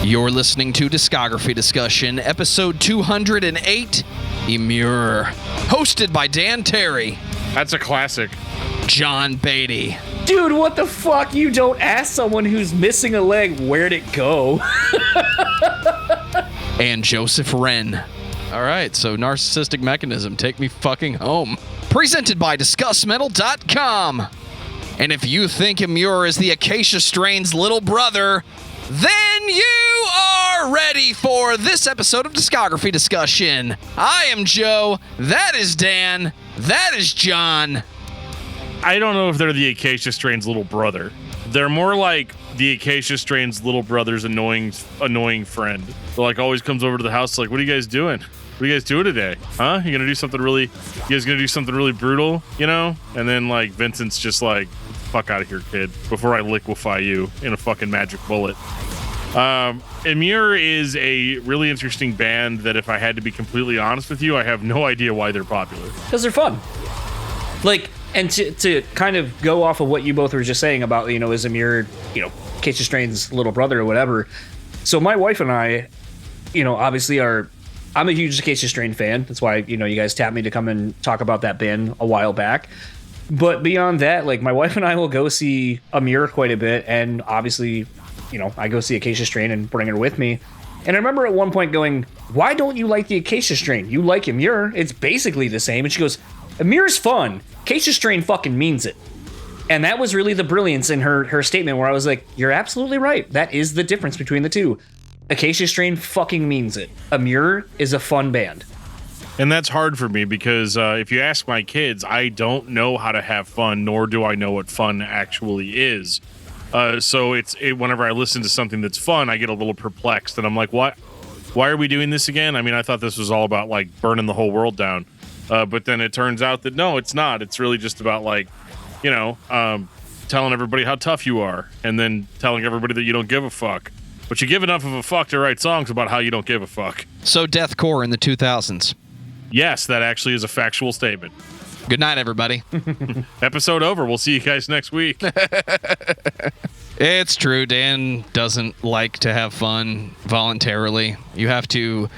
You're listening to Discography Discussion, episode 208, Emmure. Hosted by Dan Terry. That's a classic. John Beatty. Dude, what the fuck? You don't ask someone who's missing a leg, where'd it go? And Joseph Wren. All right, so Narcissistic Mechanism, take me fucking home. Presented by discussmetal.com. And if you think Emmure is the Acacia Strain's little brother, then you are ready for this episode of Discography Discussion. I am Joe, that is Dan, that is John. I don't know if they're the Acacia Strain's little brother. They're more like the Acacia Strain's little brother's annoying friend. They're like always comes over to the house like, what are you guys doing? What are you guys doing today? Huh? You gonna do something really brutal, you know? And then like Vincent's just like, fuck out of here, kid, before I liquefy you in a fucking magic bullet. Emmure is a really interesting band that, if I had to be completely honest with you, I have no idea why they're popular. Because they're fun. Like, and to kind of go off of what you both were just saying about, you know, is Emmure, you know, Acacia Strain's little brother or whatever. So my wife and I, you know, obviously I'm a huge Acacia Strain fan. That's why, you know, you guys tapped me to come and talk about that band a while back. But beyond that, like, my wife and I will go see Emmure quite a bit, and obviously, you know, I go see Acacia Strain and bring her with me. And I remember at one point going, why don't you like the Acacia Strain? You like Emmure. It's basically the same. And she goes, Emmure's fun. Acacia Strain fucking means it. And that was really the brilliance in her statement, where I was like, you're absolutely right. That is the difference between the two. Acacia Strain fucking means it. Emmure is a fun band. And that's hard for me because if you ask my kids, I don't know how to have fun, nor do I know what fun actually is. So whenever I listen to something that's fun, I get a little perplexed, and I'm like, what? Why are we doing this again? I mean, I thought this was all about like burning the whole world down. But then it turns out that no, it's not. It's really just about like, you know, telling everybody how tough you are, and then telling everybody that you don't give a fuck. But you give enough of a fuck to write songs about how you don't give a fuck. So deathcore in the 2000s. Yes, that actually is a factual statement. Good night, everybody. Episode over. We'll see you guys next week. It's true. Dan doesn't like to have fun voluntarily. You have to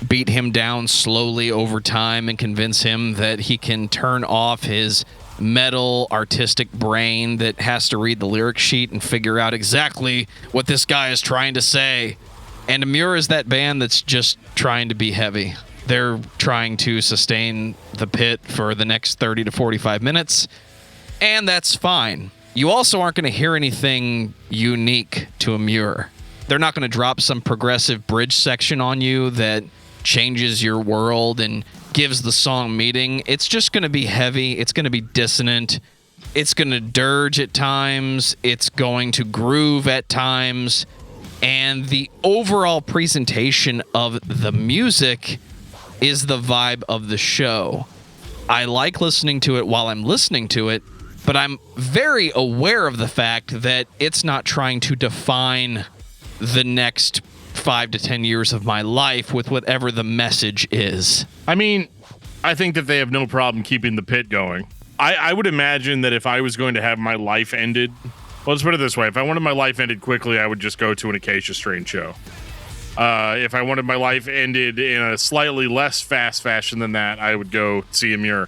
beat him down slowly over time and convince him that he can turn off his metal artistic brain that has to read the lyric sheet and figure out exactly what this guy is trying to say. And Emmure is that band that's just trying to be heavy. They're trying to sustain the pit for the next 30 to 45 minutes, and that's fine. You also aren't going to hear anything unique to Emmure. They're not going to drop some progressive bridge section on you that changes your world and gives the song meaning. It's just going to be heavy. It's going to be dissonant. It's going to dirge at times. It's going to groove at times. And the overall presentation of the music is the vibe of the show. I like listening to it while I'm listening to it, but I'm very aware of the fact that it's not trying to define the next 5 to 10 years of my life with whatever the message is. I mean, I think that they have no problem keeping the pit going. I would imagine that if I was going to have my life ended, well, let's put it this way. If I wanted my life ended quickly, I would just go to an Acacia Strain show. If I wanted my life ended in a slightly less fast fashion than that, I would go see Emmure.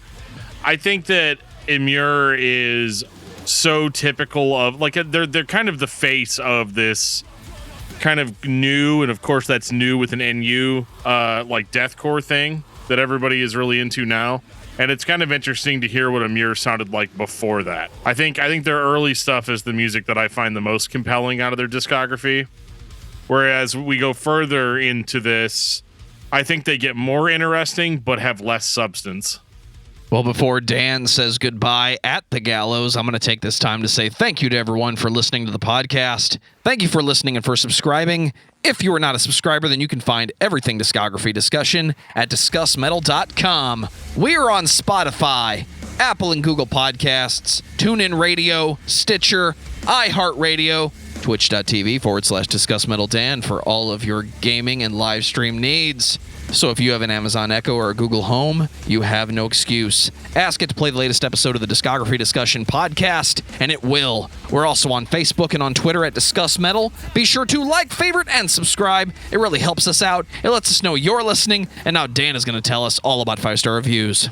I think that Emmure is so typical of, like, they're kind of the face of this kind of new, and of course that's new with an NU, like deathcore thing that everybody is really into now. And it's kind of interesting to hear what Emmure sounded like before that. I think their early stuff is the music that I find the most compelling out of their discography. Whereas we go further into this, I think they get more interesting, but have less substance. Well, before Dan says goodbye at the gallows, I'm going to take this time to say thank you to everyone for listening to the podcast. Thank you for listening and for subscribing. If you are not a subscriber, then you can find everything Discography Discussion at discussmetal.com. We are on Spotify, Apple and Google Podcasts, TuneIn Radio, Stitcher, iHeartRadio, twitch.tv/discussmetaldan for all of your gaming and live stream needs. So if you have an Amazon Echo or a Google Home, you have no excuse. Ask it to play the latest episode of the Discography Discussion podcast, and it will. We're also on Facebook and on Twitter at Discuss Metal. Be sure to like, favorite, and subscribe. It really helps us out. It lets us know you're listening, and now Dan is going to tell us all about 5-star reviews.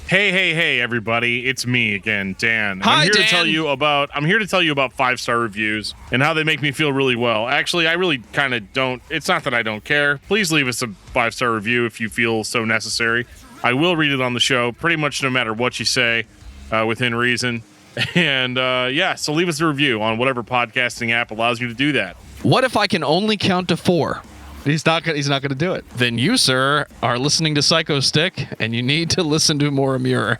Hey, everybody! It's me again, Dan. Hi, I'm here Dan. to tell you about 5-star reviews and how they make me feel really well. Actually, I really kind of don't. It's not that I don't care. Please leave us a 5-star review if you feel so necessary. I will read it on the show, pretty much no matter what you say, within reason. And so leave us a review on whatever podcasting app allows you to do that. What if I can only count to 4? He's not going to do it. Then you, sir, are listening to Psycho Stick, and you need to listen to more Emmure.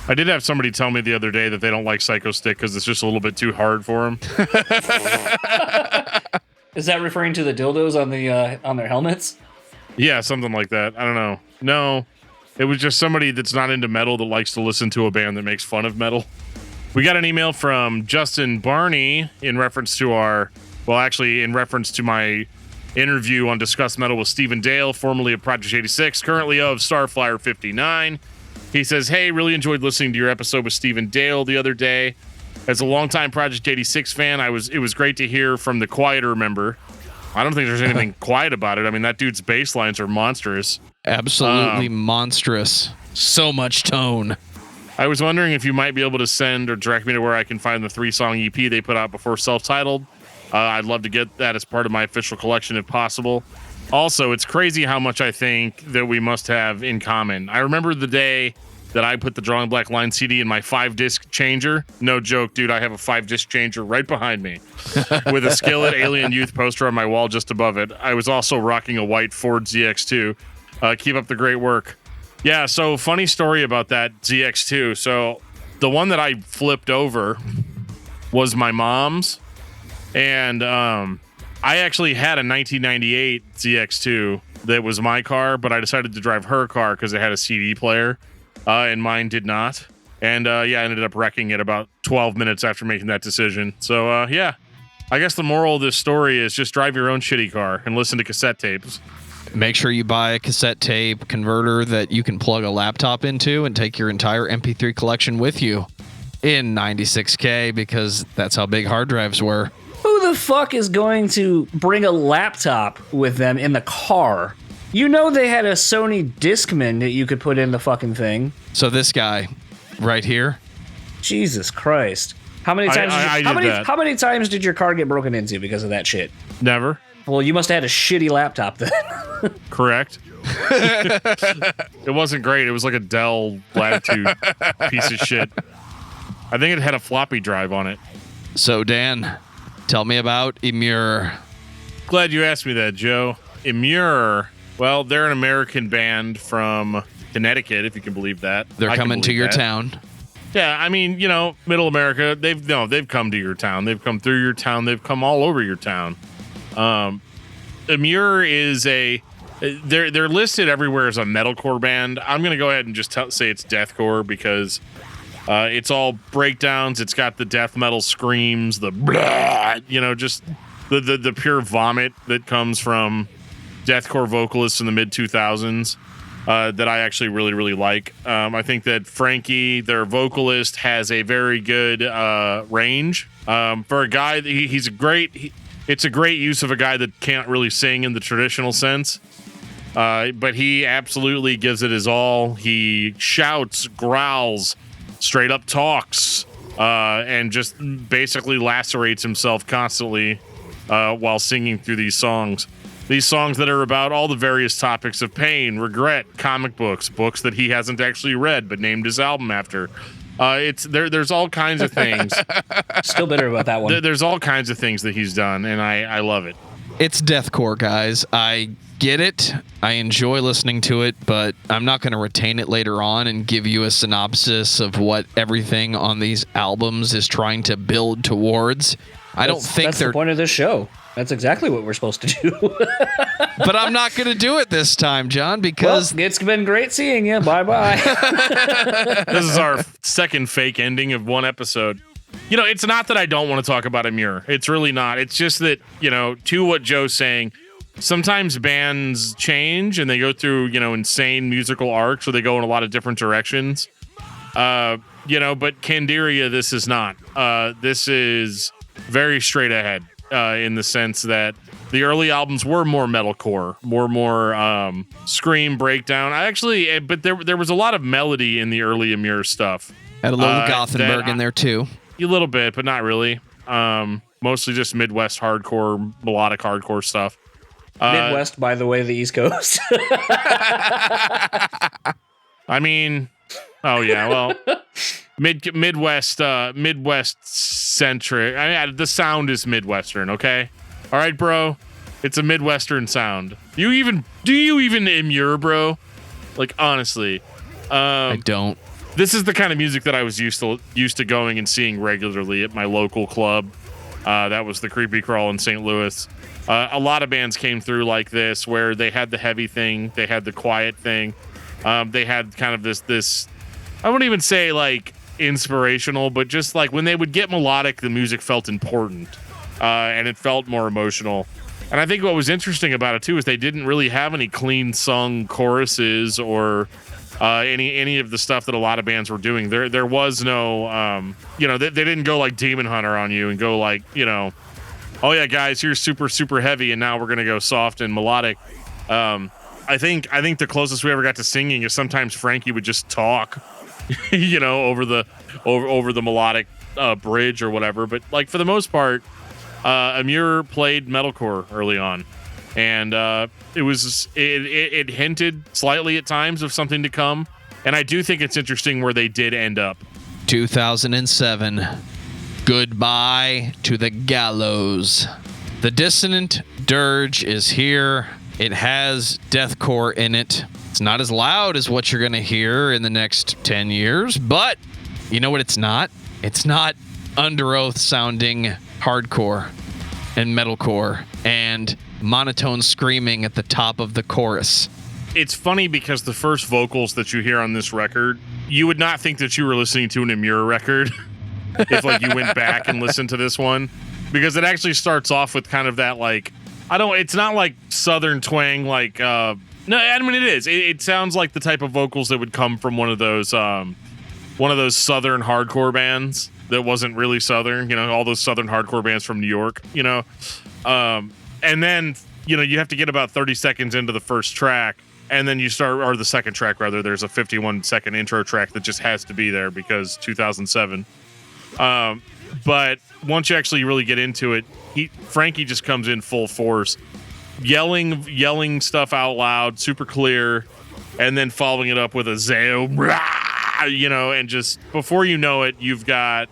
I did have somebody tell me the other day that they don't like Psycho Stick because it's just a little bit too hard for them. Is that referring to the dildos on their helmets? Yeah, something like that. I don't know. No, it was just somebody that's not into metal that likes to listen to a band that makes fun of metal. We got an email from Justin Barney in reference to my interview on Discuss Metal with Stephen Dale, formerly of Project 86, currently of Starflyer 59. He says, hey, really enjoyed listening to your episode with Stephen Dale the other day. As a longtime Project 86 fan, it was great to hear from the quieter member. I don't think there's anything quiet about it. I mean, that dude's bass lines are monstrous. Absolutely monstrous. So much tone. I was wondering if you might be able to send or direct me to where I can find the 3-song EP they put out before self-titled. I'd love to get that as part of my official collection if possible. Also, it's crazy how much I think that we must have in common. I remember the day that I put the Drawing Black Line CD in my 5-disc changer. No joke, dude, I have a 5-disc changer right behind me with a Skillet Alien Youth poster on my wall just above it. I was also rocking a white Ford ZX2. Keep up the great work. Yeah, so funny story about that ZX2. So the one that I flipped over was my mom's. And I actually had a 1998 ZX2 that was my car, but I decided to drive her car because it had a CD player, and mine did not. And I ended up wrecking it about 12 minutes after making that decision. So I guess the moral of this story is just drive your own shitty car and listen to cassette tapes. Make sure you buy a cassette tape converter that you can plug a laptop into and take your entire MP3 collection with you in 96K, because that's how big hard drives were. Who the fuck is going to bring a laptop with them in the car? You know they had a Sony Discman that you could put in the fucking thing. So this guy right here. Jesus Christ. How many times how many times did your car get broken into because of that shit? Never. Well, you must have had a shitty laptop then. Correct. It wasn't great. It was like a Dell Latitude piece of shit. I think it had a floppy drive on it. So Dan, tell me about Emmure. Glad you asked me that, Joe. Emmure, well, they're an American band from Connecticut, if you can believe that. They're coming to your town. Yeah, I mean, Middle America, they've come to your town. They've come through your town. They've come all over your town. Emmure is they're listed everywhere as a metalcore band. I'm going to go ahead and just say it's deathcore because it's all breakdowns. It's got the death metal screams, the blah, just the pure vomit that comes from deathcore vocalists in the mid 2000s that I actually really, really like. I think that Frankie, their vocalist, has a very good range for a guy. He's great. It's a great use of a guy that can't really sing in the traditional sense. But he absolutely gives it his all. He shouts, growls, straight up talks, and just basically lacerates himself constantly while singing through these songs. These songs that are about all the various topics of pain, regret, comic books that he hasn't actually read but named his album after. There's all kinds of things. Still bitter about that one. There's all kinds of things that he's done, and I love it. It's deathcore, guys. I get it. I enjoy listening to it, but I'm not going to retain it later on and give you a synopsis of what everything on these albums is trying to build towards. I don't think that's the point of this show. That's exactly what we're supposed to do. But I'm not going to do it this time, John, because... Well, it's been great seeing you. Bye-bye. This is our second fake ending of one episode. It's not that I don't want to talk about Emmure. It's really not. It's just that, to what Joe's saying, sometimes bands change and they go through, insane musical arcs, or they go in a lot of different directions. But Candiria, this is not. This is very straight ahead in the sense that the early albums were more metalcore, more scream breakdown. But there was a lot of melody in the early Emmure stuff. Had a little Gothenburg in there too. A little bit, but not really. Mostly just Midwest hardcore, melodic hardcore stuff. Midwest, by the way, the East Coast. I mean, oh yeah, well, Midwest centric. The sound is Midwestern, okay? All right, bro. It's a Midwestern sound. Do you even Emmure, bro? Like, honestly. I don't. This is the kind of music that I was used to going and seeing regularly at my local club. That was the Creepy Crawl in St. Louis. A lot of bands came through like this, where they had the heavy thing, they had the quiet thing, they had kind of this. I wouldn't even say like inspirational, but just like when they would get melodic, the music felt important, and it felt more emotional. And I think what was interesting about it too is they didn't really have any clean sung choruses or any of the stuff that a lot of bands were doing. There was no, they didn't go like Demon Hunter on you and go like, oh yeah, guys, here's super, super heavy, and now we're going to go soft and melodic. I think the closest we ever got to singing is sometimes Frankie would just talk, over the melodic bridge or whatever. But like for the most part, Emmure played metalcore early on. And it hinted slightly at times of something to come. And I do think it's interesting where they did end up. 2007. Goodbye to the gallows. The dissonant dirge is here. It has deathcore in it. It's not as loud as what you're going to hear in the next 10 years, but you know what it's not? It's not under oath sounding hardcore and metalcore and monotone screaming at the top of the chorus. It's funny because the first vocals that you hear on this record, you would not think that you were listening to an Emmure record if like you went back and listened to this one, because it actually starts off with kind of that like, it's not like southern twang like no, I mean it is. It sounds like the type of vocals that would come from one of those southern hardcore bands that wasn't really southern, all those southern hardcore bands from New York, and then, you have to get about 30 seconds into the first track, and then or the second track, rather. There's a 51-second intro track that just has to be there because 2007. But once you actually really get into it, Frankie just comes in full force, yelling stuff out loud, super clear, and then following it up with a Zao, and just before you know it, you've got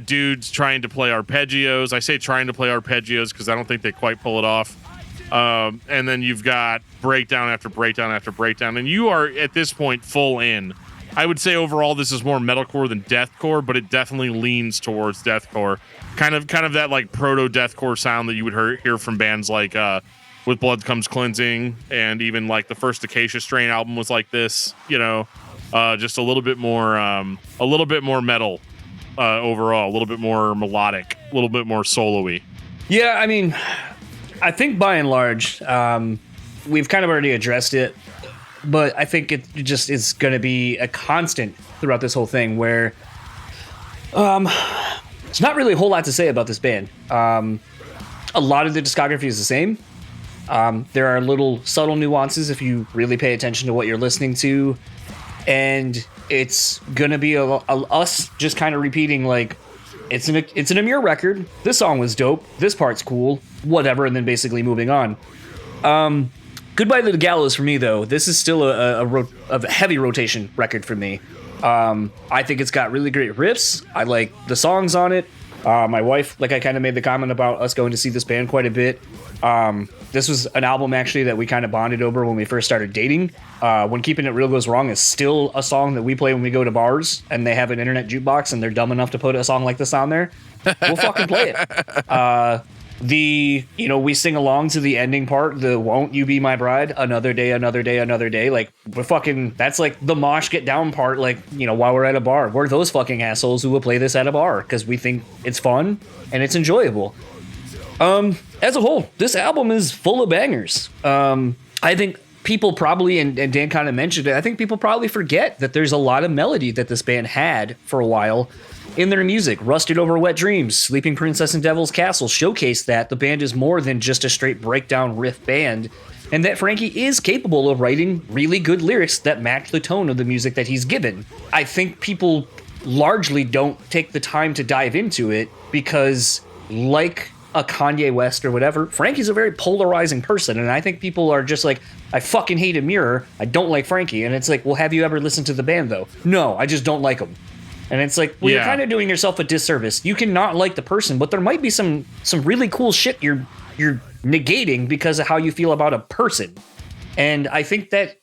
dudes trying to play arpeggios. I say trying to play arpeggios because I don't think they quite pull it off. And then you've got breakdown after breakdown after breakdown, and you are at this point full in. I would say overall this is more metalcore than deathcore, but it definitely leans towards deathcore. Kind of that like proto deathcore sound that you would hear from bands like With Blood Comes Cleansing, and even like the first Acacia Strain album was like this. Just a little bit more metal. Overall, a little bit more melodic, a little bit more solo-y. Yeah, I mean, I think by and large, we've kind of already addressed it, but I think it just is going to be a constant throughout this whole thing where there's not really a whole lot to say about this band. A lot of the discography is the same. There are little subtle nuances if you really pay attention to what you're listening to, and it's gonna be us just kind of repeating like it's an Emmure record. This song was dope. This part's cool. Whatever, and then basically moving on. Goodbye to the Gallows for me though. This is still a heavy rotation record for me. I think it's got really great riffs. I like the songs on it. My wife, like I kind of made the comment about us going to see this band quite a bit. This was an album actually that we kind of bonded over when we first started dating. When Keeping It Real Goes Wrong is still a song that we play when we go to bars and they have an internet jukebox and they're dumb enough to put a song like this on there. We'll fucking play it. We sing along to the ending part, the Won't You Be My Bride, another day, another day, another day. Like, that's like the mosh get down part, like, while we're at a bar. We're those fucking assholes who will play this at a bar because we think it's fun and it's enjoyable. As a whole, this album is full of bangers. I think people probably, and Dan kind of mentioned it, I think people probably forget that there's a lot of melody that this band had for a while in their music. Rusted Over Wet Dreams, Sleeping Princess and Devil's Castle showcase that the band is more than just a straight breakdown riff band, and that Frankie is capable of writing really good lyrics that match the tone of the music that he's given. I think people largely don't take the time to dive into it because, like a Kanye West or whatever, Frankie's a very polarizing person, and I think people are just like, I fucking hate Emmure, I don't like Frankie, and it's like, well, have you ever listened to the band though? No, I just don't like him. And it's like, well, you're kind of doing yourself a disservice. You can not like the person, but there might be some really cool shit you're negating because of how you feel about a person. And I think that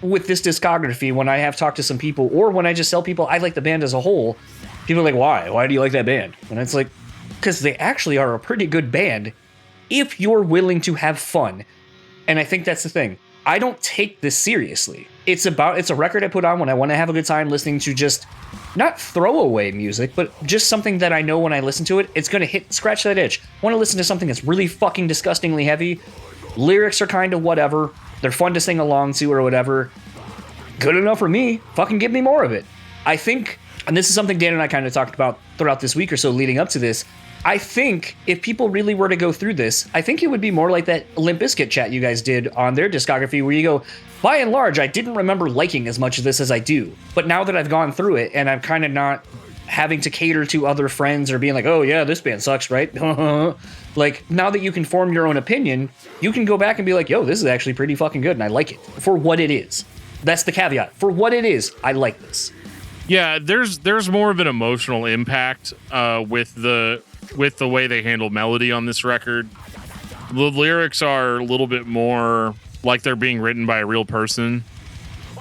with this discography, when I have talked to some people, or when I just tell people I like the band as a whole, people are like, why? Why do you like that band? And it's like, because they actually are a pretty good band if you're willing to have fun. And I think that's the thing. I don't take this seriously. It's a record I put on when I want to have a good time listening to just not throwaway music, but just something that I know when I listen to it, it's going to scratch that itch. I want to listen to something that's really fucking disgustingly heavy. Lyrics are kind of whatever. They're fun to sing along to or whatever. Good enough for me. Fucking give me more of it. I think, and this is something Dan and I kind of talked about throughout this week or so leading up to this, I think if people really were to go through this, I think it would be more like that Limp Bizkit chat you guys did on their discography where you go, by and large, I didn't remember liking as much of this as I do. But now that I've gone through it and I'm kind of not having to cater to other friends or being like, oh yeah, this band sucks, right? Like, now that you can form your own opinion, you can go back and be like, yo, this is actually pretty fucking good and I like it for what it is. That's the caveat. For what it is, I like this. Yeah, there's more of an emotional impact with the way they handle melody on this record. The lyrics are a little bit more like they're being written by a real person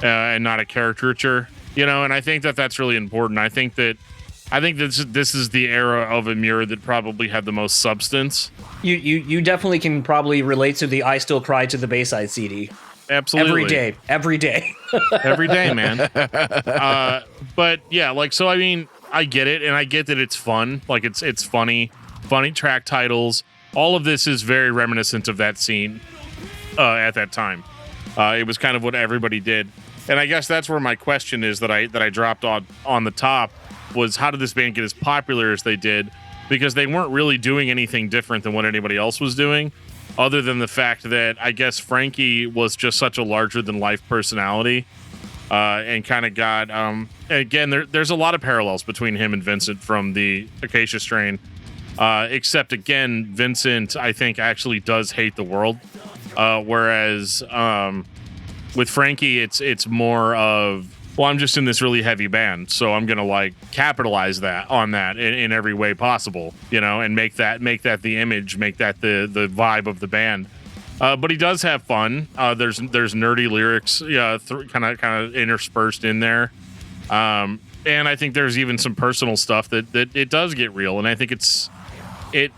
and not a caricature, and I think that that's really important. I think this is the era of Emmure that probably had the most substance. You definitely can probably relate to the I Still Cry to the Bayside CD. Absolutely. Every day. Every day, man. But yeah, like, so, I mean, I get it, and I get that it's fun. Like, it's funny track titles. All of this is very reminiscent of that scene at that time. It was kind of what everybody did. And I guess that's where my question is that I dropped on the top was, how did this band get as popular as they did? Because they weren't really doing anything different than what anybody else was doing, other than the fact that I guess Frankie was just such a larger-than-life personality and kind of got... again, there's a lot of parallels between him and Vincent from the Acacia Strain, except, again, Vincent, I think, actually does hate the world, whereas with Frankie, it's more of, well, I'm just in this really heavy band, so I'm gonna like capitalize on that in every way possible, and make that the image, make that the vibe of the band. But he does have fun. There's nerdy lyrics, kind of interspersed in there, and I think there's even some personal stuff that it does get real, and I think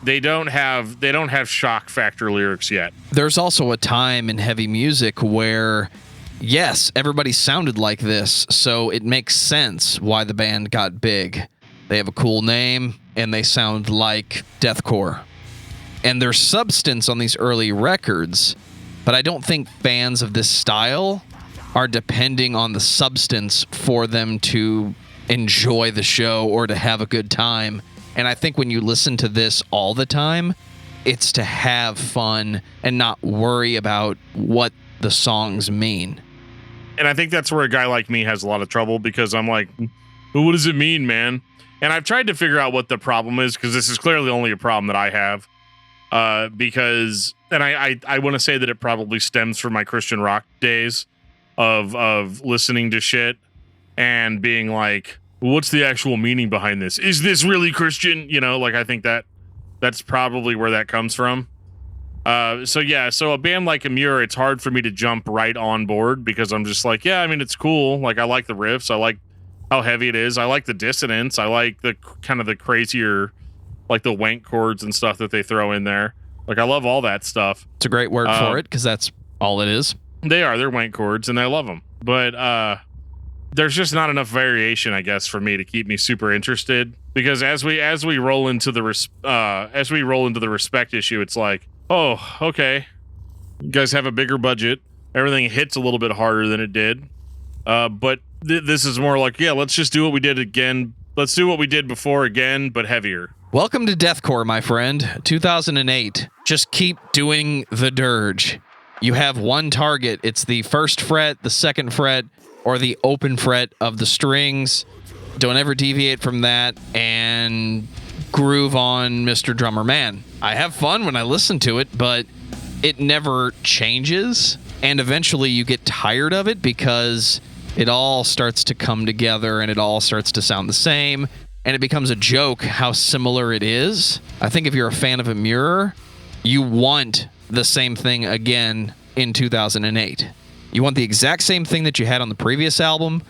they don't have shock factor lyrics yet. There's also a time in heavy music where, yes, everybody sounded like this, so it makes sense why the band got big. They have a cool name, and they sound like deathcore. And there's substance on these early records, but I don't think fans of this style are depending on the substance for them to enjoy the show or to have a good time. And I think when you listen to this all the time, it's to have fun and not worry about what the songs mean. And I think that's where a guy like me has a lot of trouble, because I'm like, well, what does it mean, man? And I've tried to figure out what the problem is, because this is clearly only a problem that I have. Because, and I want to say that it probably stems from my Christian rock days of listening to shit and being like, well, what's the actual meaning behind this? Is this really Christian? Like, I think that's probably where that comes from. So a band like Emmure, it's hard for me to jump right on board, because I'm just like, yeah, I mean, it's cool. Like, I like the riffs. I like how heavy it is. I like the dissonance. I like the kind of the crazier, like the wank chords and stuff that they throw in there. Like, I love all that stuff. It's a great word for it, because that's all it is. They're wank chords, and I love them. But there's just not enough variation, I guess, for me to keep me super interested. Because as we roll into the respect issue, it's like, oh, okay, you guys have a bigger budget. Everything hits a little bit harder than it did. But this is more like, yeah, let's just do what we did again. Let's do what we did before again, but heavier. Welcome to Deathcore, my friend. 2008. Just keep doing the dirge. You have one target. It's the first fret, the second fret, or the open fret of the strings. Don't ever deviate from that and groove on Mr. Drummer Man. I have fun when I listen to it, but it never changes. And eventually you get tired of it because it all starts to come together and it all starts to sound the same. And it becomes a joke how similar it is. I think if you're a fan of Emmure, you want the same thing again in 2008. You want the exact same thing that you had on the previous album,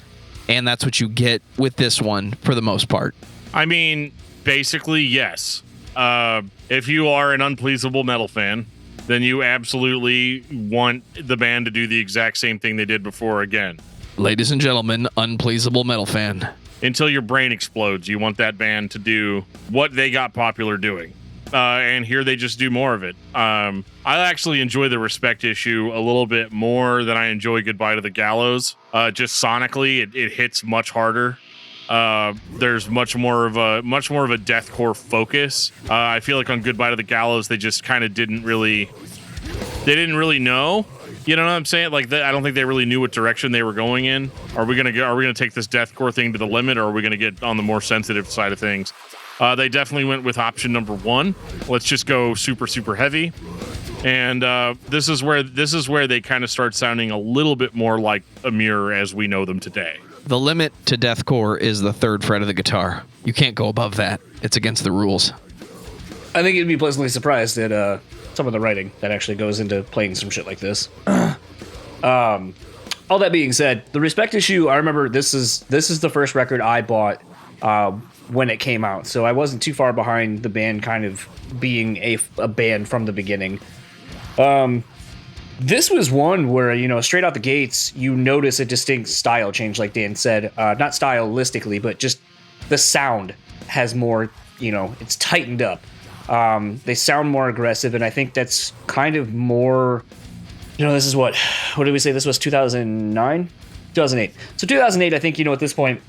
and that's what you get with this one for the most part. I mean, basically, yes. If you are an Unpleasable Metal fan, then you absolutely want the band to do the exact same thing they did before again. Ladies and gentlemen, Unpleasable Metal fan. Until your brain explodes, you want that band to do what they got popular doing. And here they just do more of it. I actually enjoy the respect issue a little bit more than I enjoy Goodbye to the Gallows. Just sonically, it hits much harder. There's much more of a deathcore focus. I feel like on Goodbye to the Gallows, they just kind of didn't really know. You know what I'm saying? Like, I don't think they really knew what direction they were going in. Are we gonna take this deathcore thing to the limit, or are we gonna get on the more sensitive side of things? They definitely went with option number one. Let's just go super, super heavy. And this is where they kind of start sounding a little bit more like Emmure as we know them today. The limit to deathcore is the third fret of the guitar. You can't go above that. It's against the rules. I think you'd be pleasantly surprised at some of the writing that actually goes into playing some shit like this. All that being said, the respect issue, I remember this is the first record I bought when it came out, so I wasn't too far behind the band kind of being a band from the beginning. This was one where, you know, straight out the gates, you notice a distinct style change, like Dan said. Not stylistically, but just the sound has more, you know, it's tightened up. They sound more aggressive, and I think that's kind of more, you know, this is what did we say? This was 2009? 2008. So 2008, I think, you know, at this point,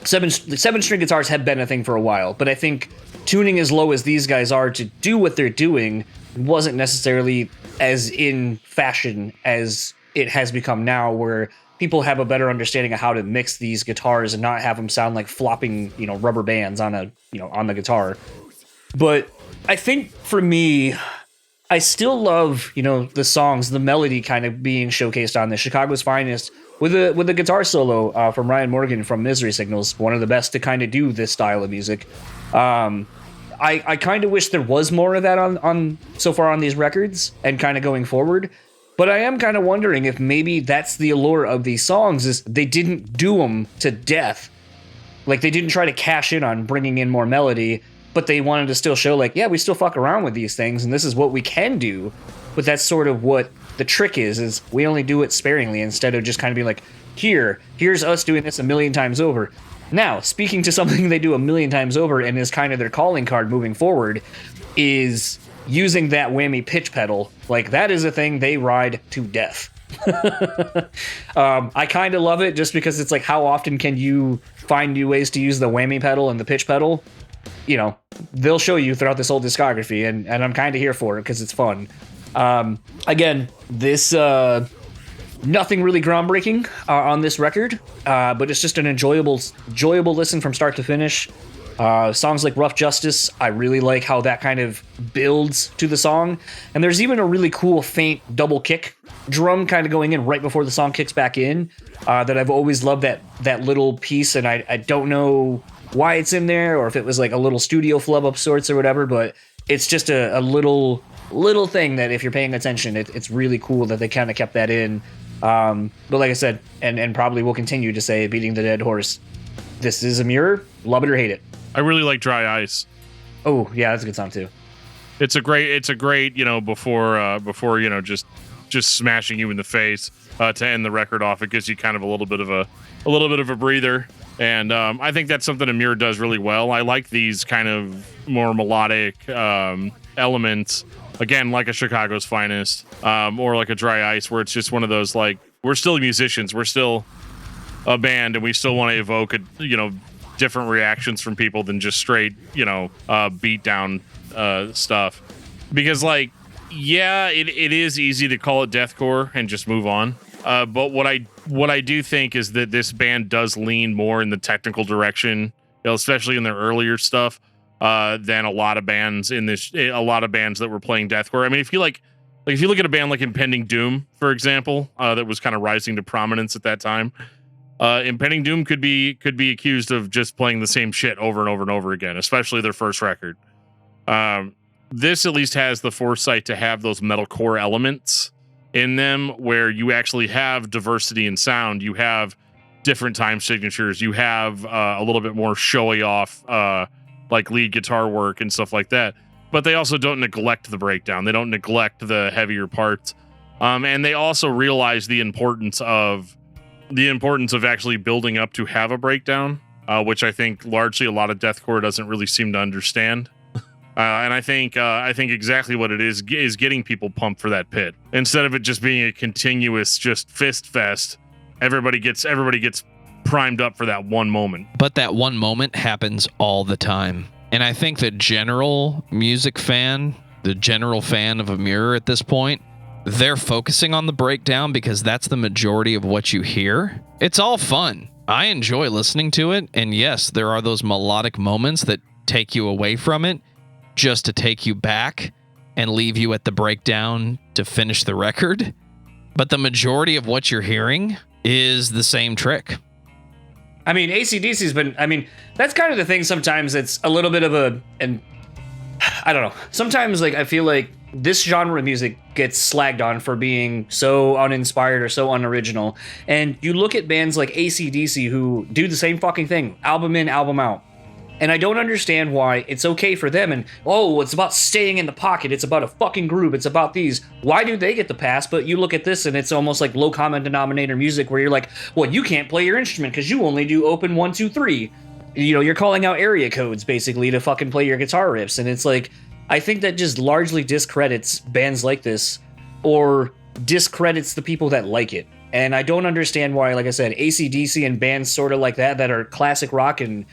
seven string guitars have been a thing for a while, but I think tuning as low as these guys are to do what they're doing wasn't necessarily as in fashion as it has become now, where people have a better understanding of how to mix these guitars and not have them sound like flopping, you know, rubber bands on the guitar. But I think for me, I still love, you know, the songs, the melody kind of being showcased on this. Chicago's Finest with a guitar solo from Ryan Morgan from Misery Signals, one of the best to kind of do this style of music. I kind of wish there was more of that on so far on these records and kind of going forward. But I am kind of wondering if maybe that's the allure of these songs, is they didn't do them to death. Like, they didn't try to cash in on bringing in more melody, but they wanted to still show, like, yeah, we still fuck around with these things, and this is what we can do. But that's sort of what the trick is we only do it sparingly instead of just kind of being like, here's us doing this a million times over. Now, speaking to something they do a million times over and is kind of their calling card moving forward, is using that whammy pitch pedal. Like, that is a thing they ride to death. I kind of love it just because it's like, how often can you find new ways to use the whammy pedal and the pitch pedal? You know, they'll show you throughout this whole discography, and I'm kind of here for it because it's fun. Again, this nothing really groundbreaking on this record, but it's just an enjoyable listen from start to finish. Songs like Rough Justice, I really like how that kind of builds to the song, and there's even a really cool faint double kick drum kind of going in right before the song kicks back in, that I've always loved that little piece, and I don't know why it's in there, or if it was like a little studio flub of sorts or whatever, but it's just a little thing that if you're paying attention, it's really cool that they kind of kept that in. But like I said, and probably will continue to say, beating the dead horse, this is Emmure, love it or hate it. I really like Dry Ice. Oh yeah, that's a good song too. It's a great, you know, before you know, just smashing you in the face. to end the record off. It gives you kind of a little bit of a breather. And I think that's something Emmure does really well. I like these kind of more melodic elements. Again, like a Chicago's Finest, or like a Dry Ice, where it's just one of those, like, we're still musicians, we're still a band, and we still want to evoke different reactions from people than just straight, beat down stuff. Because, like, yeah, it is easy to call it deathcore and just move on. But what I do think is that this band does lean more in the technical direction, especially in their earlier stuff, than a lot of bands that were playing deathcore. I mean, if you look at a band like Impending Doom, for example, that was kind of rising to prominence at that time, Impending Doom could be accused of just playing the same shit over and over and over again, especially their first record. This at least has the foresight to have those metalcore elements in them, where you actually have diversity in sound, you have different time signatures, you have a little bit more showy off like lead guitar work and stuff like that. But they also don't neglect the breakdown. They don't neglect the heavier parts. And they also realize the importance of actually building up to have a breakdown, which I think largely a lot of deathcore doesn't really seem to understand. And I think exactly what it is getting people pumped for that pit. Instead of it just being a continuous just fist fest, everybody gets primed up for that one moment. But that one moment happens all the time. And I think the general music fan, the general fan of Emmure at this point, they're focusing on the breakdown because that's the majority of what you hear. It's all fun. I enjoy listening to it. And yes, there are those melodic moments that take you away from it just to take you back and leave you at the breakdown to finish the record. But the majority of what you're hearing is the same trick. I mean, AC/DC's been, that's kind of the thing sometimes. It's a little bit of and I don't know. Sometimes, like, I feel like this genre of music gets slagged on for being so uninspired or so unoriginal. And you look at bands like AC/DC who do the same fucking thing, album in, album out. And I don't understand why it's okay for them. And, it's about staying in the pocket. It's about a fucking groove. It's about these. Why do they get the pass? But you look at this and it's almost like low common denominator music where you're like, well, you can't play your instrument because you only do open 1, 2, 3. You're calling out area codes basically to fucking play your guitar riffs. And it's like, I think that just largely discredits bands like this or discredits the people that like it. And I don't understand why, like I said, AC/DC and bands sort of like that are classic rock and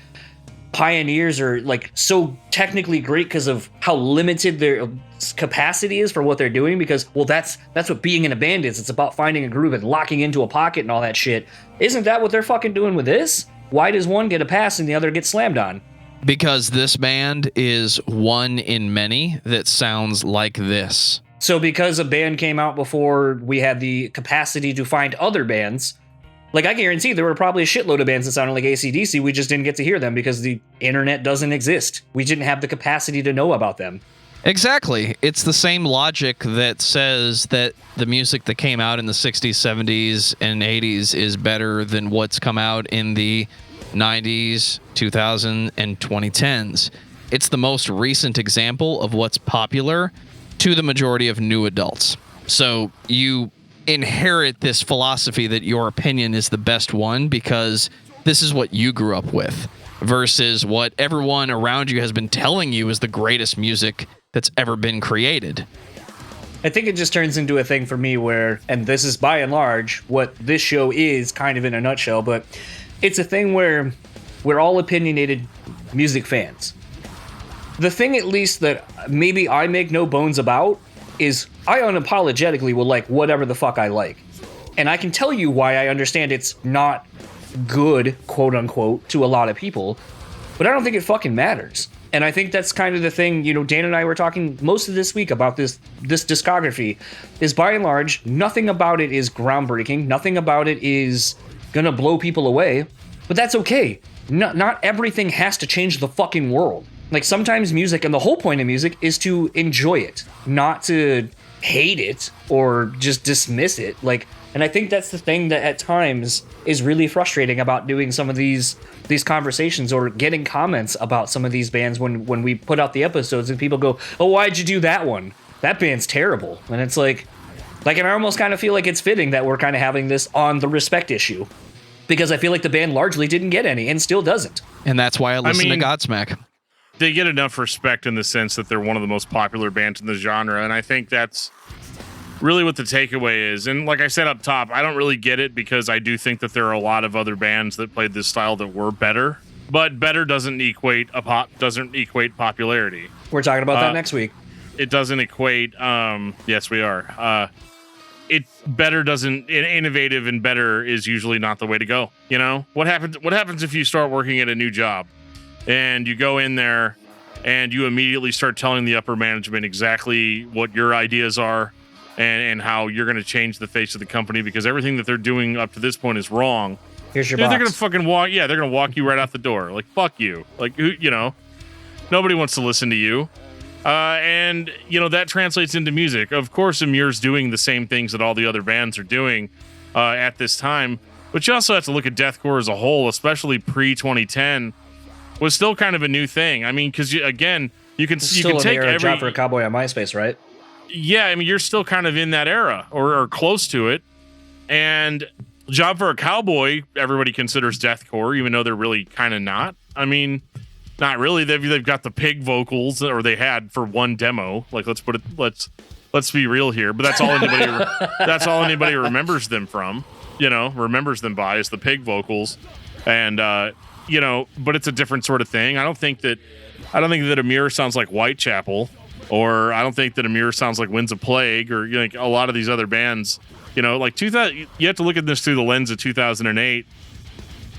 pioneers are like so technically great because of how limited their capacity is for what they're doing, because that's what being in a band is. It's about finding a groove and locking into a pocket and all that shit. Isn't that what they're fucking doing with this? Why does one get a pass and the other get slammed on? Because this band is one in many that sounds like this. So because a band came out before we had the capacity to find other bands, like, I guarantee there were probably a shitload of bands that sounded like AC/DC. We just didn't get to hear them because the internet doesn't exist. We didn't have the capacity to know about them. Exactly. It's the same logic that says that the music that came out in the 60s, 70s, and 80s is better than what's come out in the 90s, 2000s, and 2010s. It's the most recent example of what's popular to the majority of new adults. So you inherit this philosophy that your opinion is the best one because this is what you grew up with versus what everyone around you has been telling you is the greatest music that's ever been created. I think it just turns into a thing for me where, and this is by and large what this show is kind of in a nutshell, but it's a thing where we're all opinionated music fans. The thing at least that maybe I make no bones about is I unapologetically will like whatever the fuck I like. And I can tell you why I understand it's not good, quote unquote, to a lot of people, but I don't think it fucking matters. And I think that's kind of the thing, Dan and I were talking most of this week about this discography, is by and large, nothing about it is groundbreaking, nothing about it is gonna blow people away, but that's okay. Not everything has to change the fucking world. Like, sometimes music, and the whole point of music, is to enjoy it, not to hate it or just dismiss it. Like, and I think that's the thing that at times is really frustrating about doing some of these conversations or getting comments about some of these bands when we put out the episodes and people go, oh, why'd you do that one? That band's terrible. And it's like, Like, and I almost kind of feel like it's fitting that we're kind of having this on the respect issue, because I feel like the band largely didn't get any and still doesn't. And that's why I listen to Godsmack. They get enough respect in the sense that they're one of the most popular bands in the genre, and I think that's really what the takeaway is. And like I said up top, I don't really get it because I do think that there are a lot of other bands that played this style that were better, but better doesn't equate popularity. We're talking about that next week. It doesn't equate. Yes, we are. Innovative and better is usually not the way to go. You know, what happens if you start working at a new job and you go in there and you immediately start telling the upper management exactly what your ideas are and how you're going to change the face of the company because everything that they're doing up to this point is wrong. Here's your box. They're going to fucking walk. Yeah, they're going to walk you right out the door. Like, fuck you. Like, you know, nobody wants to listen to you. And, you know, that translates into music. Of course, Emmure's doing the same things that all the other bands are doing at this time. But you also have to look at deathcore as a whole, especially pre-2010, was still kind of a new thing. I mean, because, again, you can take every... Job for a Cowboy on MySpace, right? Yeah, I mean, you're still kind of in that era or close to it. And Job for a Cowboy, everybody considers deathcore, even though they're really kind of not. I mean... Not really. They've got the pig vocals, or they had for one demo. Like, let's be real here. But that's all anybody remembers them from. You know, remembers them by is the pig vocals, and you know. But it's a different sort of thing. I don't think that Emmure sounds like Whitechapel, or I don't think that Emmure sounds like Winds of Plague, or like a lot of these other bands. You know, like 2000. You have to look at this through the lens of 2008.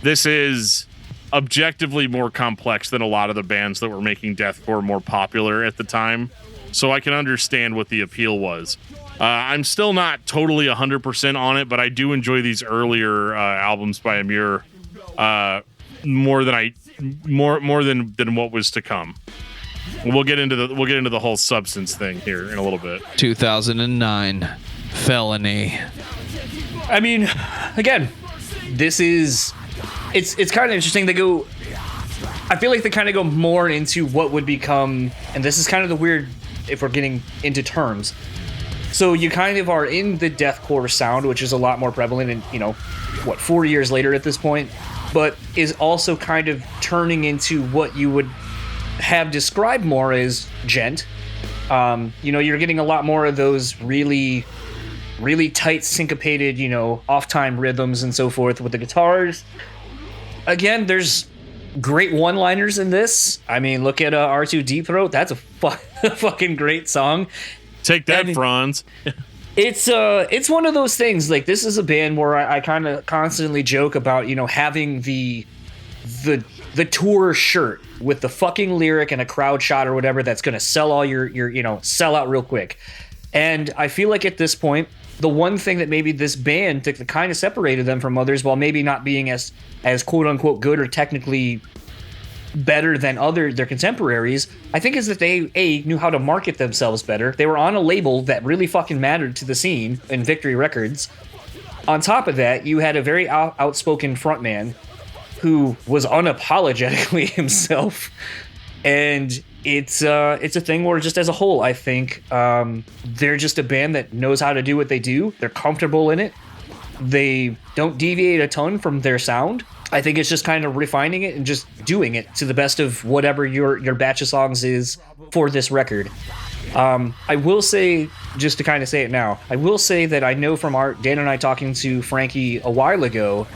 This is objectively more complex than a lot of the bands that were making deathcore more popular at the time. So I can understand what the appeal was. I'm still not totally 100% on it, but I do enjoy these earlier albums by Emmure more than what was to come. We'll get into the whole substance thing here in a little bit. 2009 Felony. I mean, again, this is it's kind of interesting. They go, I feel like they kind of go more into what would become, and this is kind of the weird if we're getting into terms. So you kind of are in the deathcore sound, which is a lot more prevalent in, 4 years later at this point, but is also kind of turning into what you would have described more as gent. You're getting a lot more of those really, really tight syncopated, off-time rhythms and so forth with the guitars. Again, there's great one-liners in this. I mean, look at R2 Deep Throat. That's a fucking great song. Take that, Franz. It's one of those things. Like, this is a band where I kind of constantly joke about, having the tour shirt with the fucking lyric and a crowd shot or whatever that's going to sell all your sell out real quick. And I feel like at this point, the one thing that maybe this band that kind of separated them from others, while maybe not being as quote unquote good or technically better than their contemporaries, I think is that they knew how to market themselves better. They were on a label that really fucking mattered to the scene in Victory Records. On top of that, you had a very outspoken frontman who was unapologetically himself, and it's a thing where just as a whole, I think they're just a band that knows how to do what they do. They're comfortable in it. They don't deviate a ton from their sound. I think it's just kind of refining it and just doing it to the best of whatever your batch of songs is for this record. I will say, just to kind of say it now, I will say that I know from Dan and I talking to Frankie a while ago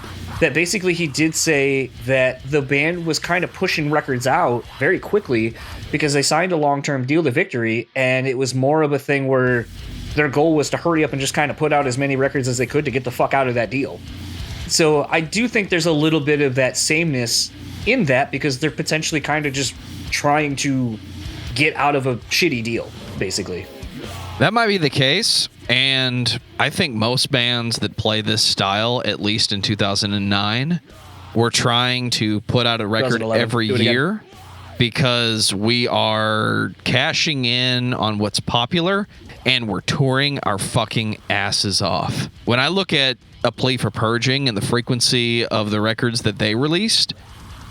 that basically he did say that the band was kind of pushing records out very quickly because they signed a long-term deal to Victory, and it was more of a thing where their goal was to hurry up and just kind of put out as many records as they could to get the fuck out of that deal. So I do think there's a little bit of that sameness in that because they're potentially kind of just trying to get out of a shitty deal, basically. That might be the case, and I think most bands that play this style, at least in 2009, were trying to put out a record every year because we are cashing in on what's popular and we're touring our fucking asses off. When I look at A Plea for Purging and the frequency of the records that they released,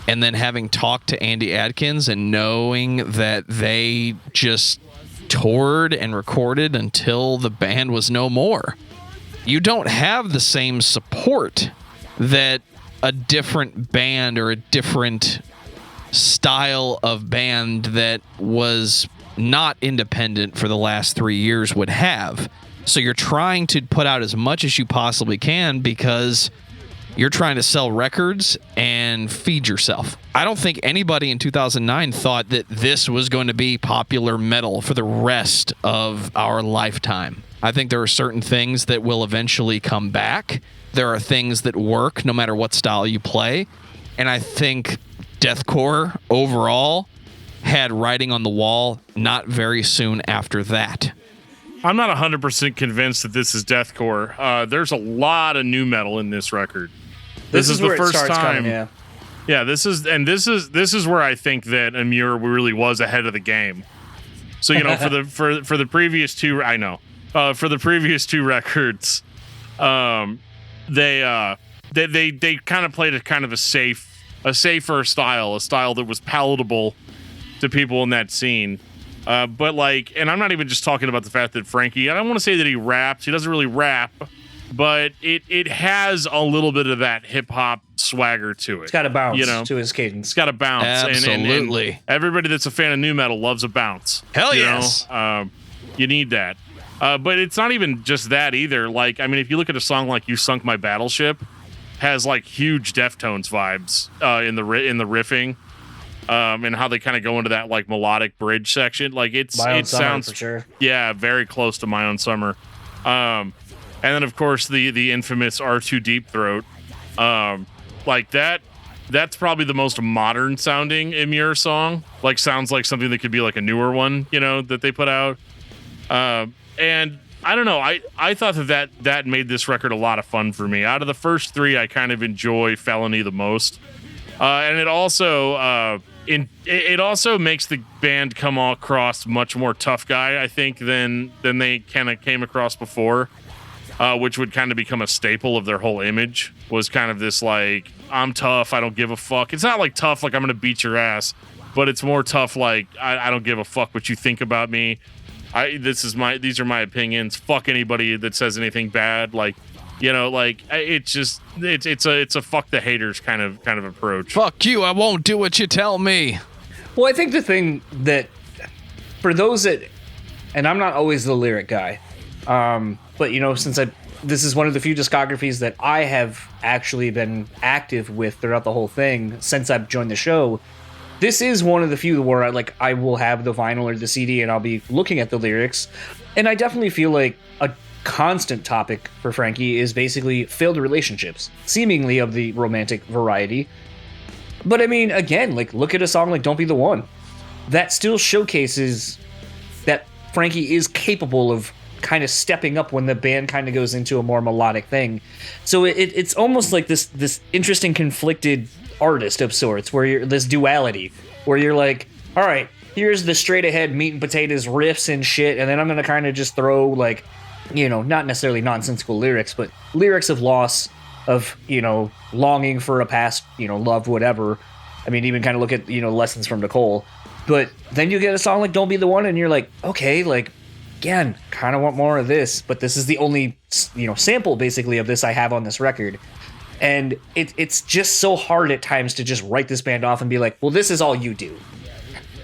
and then having talked to Andy Adkins and knowing that they just toured and recorded until the band was no more. You don't have the same support that a different band or a different style of band that was not independent for the last 3 years would have. So you're trying to put out as much as you possibly can because you're trying to sell records and feed yourself. I don't think anybody in 2009 thought that this was going to be popular metal for the rest of our lifetime. I think there are certain things that will eventually come back. There are things that work no matter what style you play. And I think deathcore overall had writing on the wall not very soon after that. I'm not 100% convinced that this is deathcore. There's a lot of new metal in this record. This is the first time. Coming, yeah, this is where I think that Emmure really was ahead of the game. So for the previous two, for the previous two records, they kind of played a kind of a safer style, a style that was palatable to people in that scene. But and I'm not even just talking about the fact that Frankie, I don't want to say that he raps. He doesn't really rap, but it has a little bit of that hip hop swagger to it. It's got a bounce to his cadence. It's got a bounce. Absolutely. And everybody that's a fan of new metal loves a bounce. Hell yes. You need that. But it's not even just that either. If you look at a song like "You Sunk My Battleship," has huge Deftones vibes in the riffing. And how they kind of go into that melodic bridge section, it sounds for sure. Yeah, very close to My Own Summer. And then of course the infamous R2 Deep Throat, that's probably the most modern sounding Emmure song. Sounds like something that could be a newer one, that they put out. And I don't know, I thought that made this record a lot of fun for me. Out of the first three, I kind of enjoy Felony the most. And it also it also makes the band come across much more tough guy, I think, than they kind of came across before, which would kind of become a staple of their whole image. Was kind of this I'm tough, I don't give a fuck. It's not tough I'm gonna beat your ass, but it's more tough I don't give a fuck what you think about me. These are my opinions. Fuck anybody that says anything bad. It's a fuck the haters kind of approach. Fuck you, I won't do what you tell me. Well, I think the thing that, for those that, and I'm not always the lyric guy, but since this is one of the few discographies that I have actually been active with throughout the whole thing since I've joined the show, this is one of the few where I will have the vinyl or the CD and I'll be looking at the lyrics, and I definitely feel like a constant topic for Frankie is basically failed relationships, seemingly of the romantic variety. But I mean, again, look at a song like Don't Be the One. That still showcases that Frankie is capable of kind of stepping up when the band kind of goes into a more melodic thing. So it's almost like this interesting conflicted artist of sorts, where you're this duality, where you're all right, here's the straight ahead meat and potatoes riffs and shit, and then I'm gonna kind of just throw not necessarily nonsensical lyrics, but lyrics of loss, of, longing for a past, love, whatever. I mean, even kind of look at, Lessons from Nicole. But then you get a song like Don't Be the One, and you're okay, again, kind of want more of this, but this is the only, sample, basically, of this I have on this record. And it's just so hard at times to just write this band off and be well, this is all you do.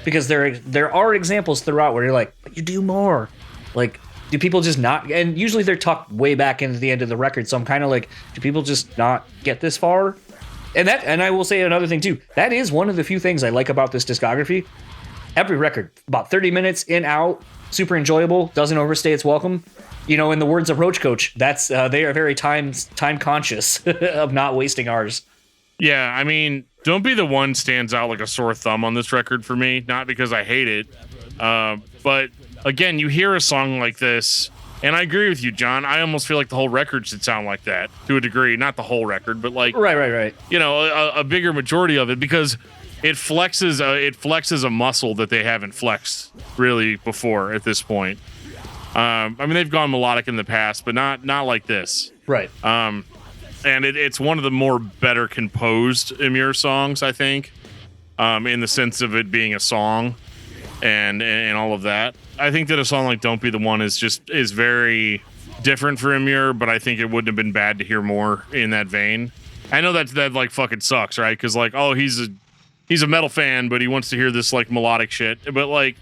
Because there are examples throughout where you're but you do more. Do people just not? And usually they're tucked way back into the end of the record. So I'm kind of do people just not get this far? And I will say another thing too. That is one of the few things I like about this discography. Every record, about 30 minutes in, out, super enjoyable, doesn't overstay its welcome. In the words of Roach Coach, that's they are very time conscious of not wasting ours. Yeah, I mean, Don't Be the One stands out like a sore thumb on this record for me. Not because I hate it, but again, you hear a song like this, and I agree with you, John. I almost feel like the whole record should sound like that to a degree. Not the whole record, but right. A bigger majority of it, because it flexes a muscle that they haven't flexed really before at this point. I mean, they've gone melodic in the past, but not like this. Right. And it's one of the more better composed Emmure songs, I think, in the sense of it being a song and all of that. that a song like "Don't Be the One" is very different for Emmure, but I think it wouldn't have been bad to hear more in that vein. I know that like fucking sucks, right? Because like, oh, he's a metal fan, but he wants to hear this like melodic shit. But like,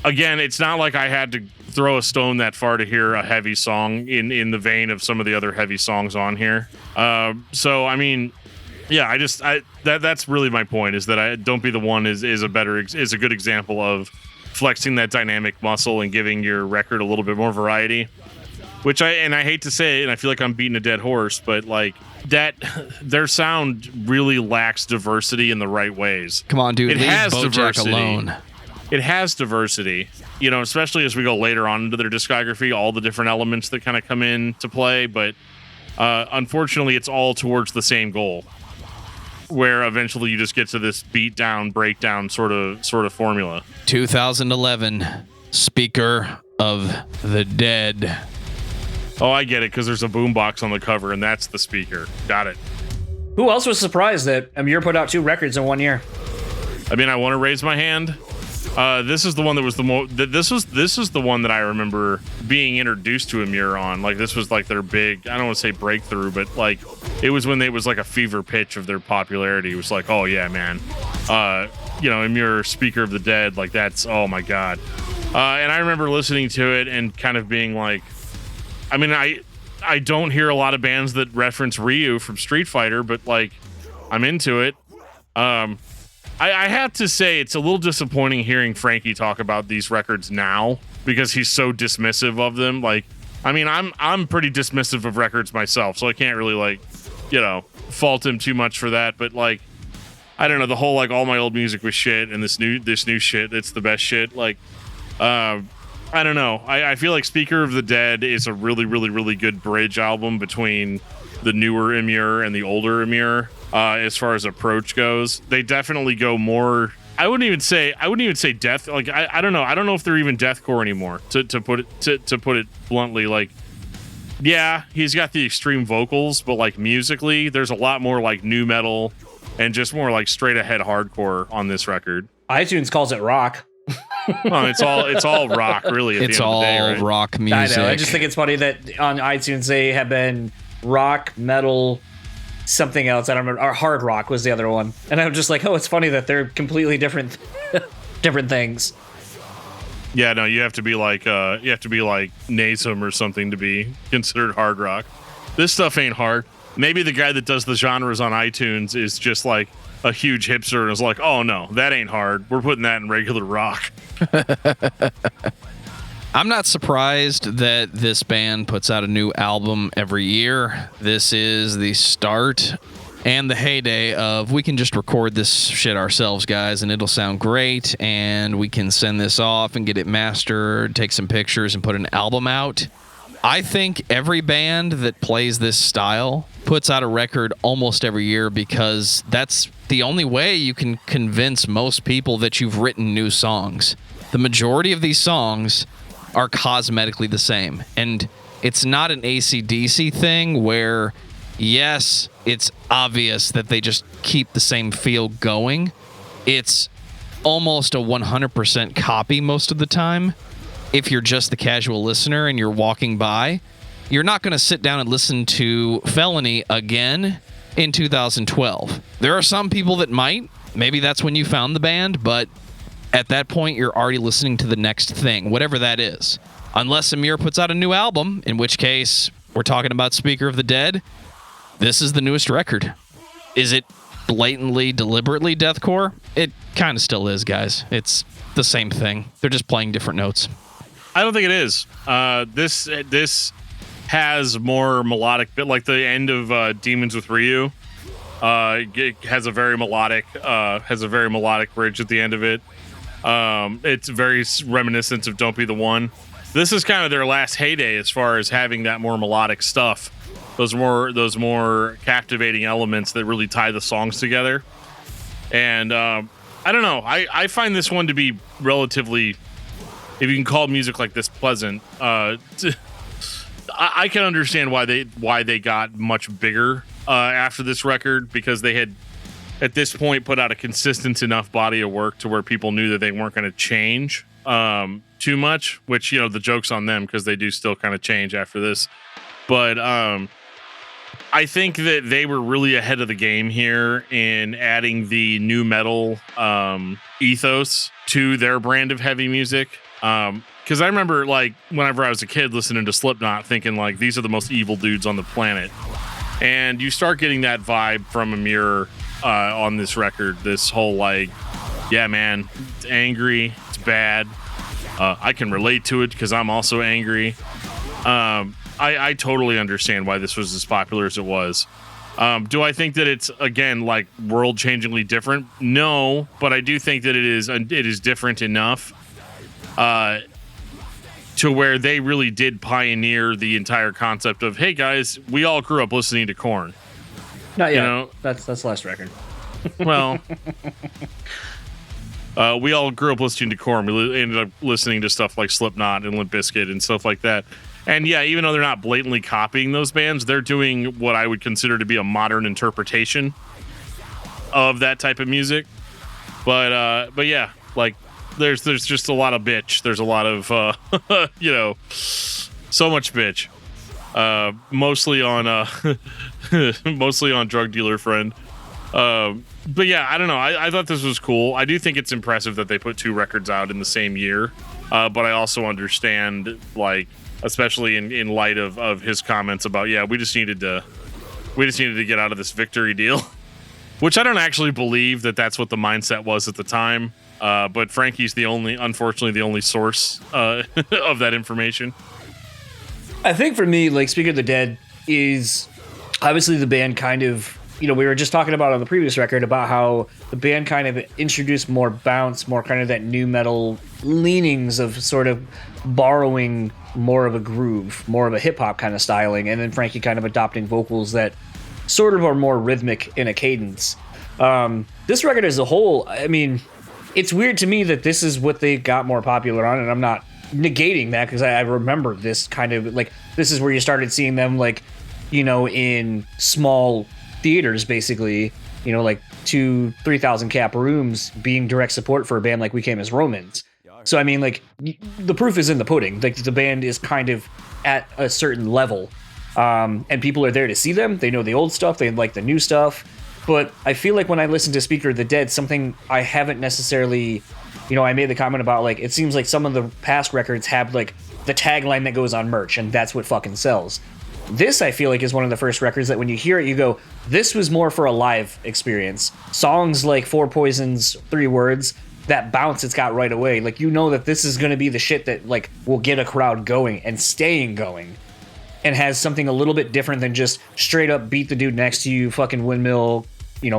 again, it's not like I had to throw a stone that far to hear a heavy song in the vein of some of the other heavy songs on here. So I mean, yeah, that's really my point, is that "Don't Be the One" is a good example of flexing that dynamic muscle and giving your record a little bit more variety. Which I hate to say it, and I feel like I'm beating a dead horse, but like that, their sound really lacks diversity in the right ways. Come on, dude. It has Bojack diversity. alone. It has diversity, you know, especially as we go later on into their discography, all the different elements that kind of come into play. But unfortunately, it's all towards the same goal, where eventually you just get to this beat down, breakdown sort of formula. 2011, Speaker of the Dead. Oh, I get it, because there's a boombox on the cover, and that's the speaker. Got it. Who else was surprised that Emmure put out 2 records in 1 year? I mean, I want to raise my hand. This is the one that was the most. This is the one that I remember being introduced to Emmure on. Like, this was like their big, I don't want to say breakthrough, but like it was when it was like a fever pitch of their popularity. It was like, oh yeah, man. You know, Emmure, Speaker of the Dead, like that's, oh my god. And I remember listening to it and kind of being like, I mean, I don't hear a lot of bands that reference Ryu from Street Fighter, but like, I'm into it. I have to say it's a little disappointing hearing Frankie talk about these records now, because he's so dismissive of them. Like, I mean, I'm pretty dismissive of records myself, so I can't really like, you know, fault him too much for that. But like, I don't know, the whole like all my old music was shit and this new shit, it's the best shit. Like, I don't know. I feel like Speaker of the Dead is a really, really, really good bridge album between the newer Emmure and the older Emmure. As far as approach goes, they definitely go more. I wouldn't even say death. Like I don't know. I don't know if they're even deathcore anymore. To put it bluntly, like, yeah, he's got the extreme vocals, but like musically, there's a lot more like nu metal and just more like straight ahead hardcore on this record. iTunes calls it rock. Well, it's all rock, really. At It's the end all of the day, right? rock music. I know. I just think it's funny that on iTunes they have been rock, metal, something else. I don't remember. Or hard rock was the other one. And I'm just like, oh, it's funny that they're completely different things. Yeah, no, you have to be like Nasum or something to be considered hard rock. This stuff ain't hard. Maybe the guy that does the genres on iTunes is just like a huge hipster and is like, oh no, that ain't hard. We're putting that in regular rock. I'm not surprised that this band puts out a new album every year. This is the start and the heyday of, we can just record this shit ourselves, guys, and it'll sound great, and we can send this off and get it mastered, take some pictures, and put an album out. I think every band that plays this style puts out a record almost every year, because that's the only way you can convince most people that you've written new songs. The majority of these songs are cosmetically the same, and it's not an AC/DC thing where, yes, it's obvious that they just keep the same feel going. It's almost a 100% copy most of the time. If you're just the casual listener and you're walking by, you're not going to sit down and listen to Felony again in 2012. There are some people that might. Maybe that's when you found the band, but at that point, you're already listening to the next thing, whatever that is. Unless Emmure puts out a new album, in which case we're talking about Speaker of the Dead. This is the newest record. Is it blatantly, deliberately deathcore? It kind of still is, guys. It's the same thing. They're just playing different notes. I don't think it is. This has more melodic, bit like the end of Demons with Ryu. It has a very melodic bridge at the end of it. It's very reminiscent of Don't Be the One. This is kind of their last heyday as far as having that more melodic stuff. Those more captivating elements that really tie the songs together. And I don't know. I find this one to be relatively, if you can call music like this pleasant, I can understand why they got much bigger after this record, because they had at this point put out a consistent enough body of work to where people knew that they weren't going to change. too much, which, the joke's on them because they do still kind of change after this. But I think that they were really ahead of the game here in adding the new metal ethos to their brand of heavy music. Because I remember, like, whenever I was a kid listening to Slipknot, thinking, like, these are the most evil dudes on the planet. And you start getting that vibe from Emmure on this record. This whole, like, yeah, man, it's angry, it's bad. I can relate to it because I'm also angry. I totally understand why this was as popular as it was. Do I think that it's, again, like, world-changingly different? No, but I do think that it is different enough to where they really did pioneer the entire concept of, hey, guys, we all grew up listening to Korn. Not yet. That's the last record. Well... we all grew up listening to Korn. We ended up listening to stuff like Slipknot and Limp Bizkit and stuff like that. And yeah, even though they're not blatantly copying those bands, they're doing what I would consider to be a modern interpretation of that type of music. But yeah, like there's just a lot of bitch. There's a lot of so much bitch. Mostly on Drug Dealer Friend. But yeah, I don't know. I thought this was cool. I do think it's impressive that they put 2 records out in the same year. But I also understand, like, especially in light of his comments about, yeah, we just needed to get out of this victory deal, which I don't actually believe that that's what the mindset was at the time. But Frankie's unfortunately the only source of that information. I think for me, like, Speak of the Dead is obviously the band kind of, we were just talking about on the previous record about how the band kind of introduced more bounce, more kind of that new metal leanings of sort of borrowing more of a groove, more of a hip hop kind of styling, and then Frankie kind of adopting vocals that sort of are more rhythmic in a cadence. This record as a whole, I mean, it's weird to me that this is what they got more popular on, and I'm not negating that because I remember this kind of, like, this is where you started seeing them, like, in small theaters, basically, like 2,000-3,000 cap rooms, being direct support for a band like We Came as Romans. So I mean, like, the proof is in the pudding. Like, the band is kind of at a certain level, and people are there to see them. They know the old stuff, they like the new stuff. But I feel like when I listen to Speaker of the Dead, something I haven't necessarily, I made the comment about, like, it seems like some of the past records have, like, the tagline that goes on merch, and that's what fucking sells. This, I feel like, is one of the first records that when you hear it, you go, this was more for a live experience. Songs like Four Poisons, 3 Words, that bounce it's got right away. Like, that this is going to be the shit that, like, will get a crowd going and staying going, and has something a little bit different than just straight up beat the dude next to you, fucking windmill,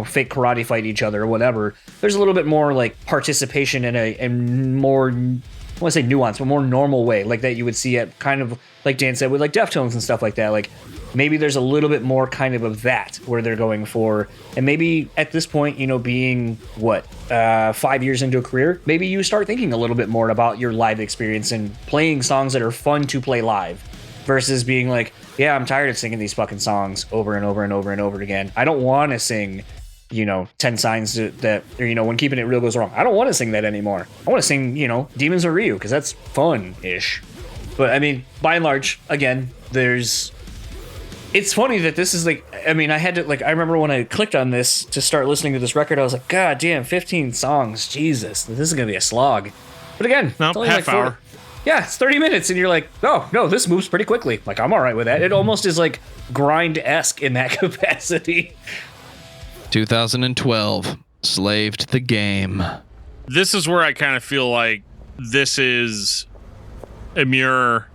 fake karate fight each other or whatever. There's a little bit more, like, participation in a more, I want to say nuance, but more normal way, like that you would see at kind of, like Dan said, with like Deftones and stuff like that. Like, maybe there's a little bit more kind of that where they're going for, and maybe at this point, being 5 years into a career, maybe you start thinking a little bit more about your live experience and playing songs that are fun to play live versus being like, yeah, I'm tired of singing these fucking songs over and over and over and over again. I don't want to sing 10 signs that, or, when Keeping It Real goes wrong. I don't want to sing that anymore. I want to sing, Demons of Ryu, because that's fun-ish. But, I mean, by and large, again, it's funny that this is, like, I mean, I had to, like, I remember when I clicked on this to start listening to this record, I was like, God damn, 15 songs, Jesus, this is going to be a slog. But again, no, it's only half like hour. Yeah, it's 30 minutes, and you're like, oh, no, this moves pretty quickly. Like, I'm all right with that. It almost is, like, grind-esque in that capacity. 2012, Slave to the Game. This is where I kind of feel like this is Emmure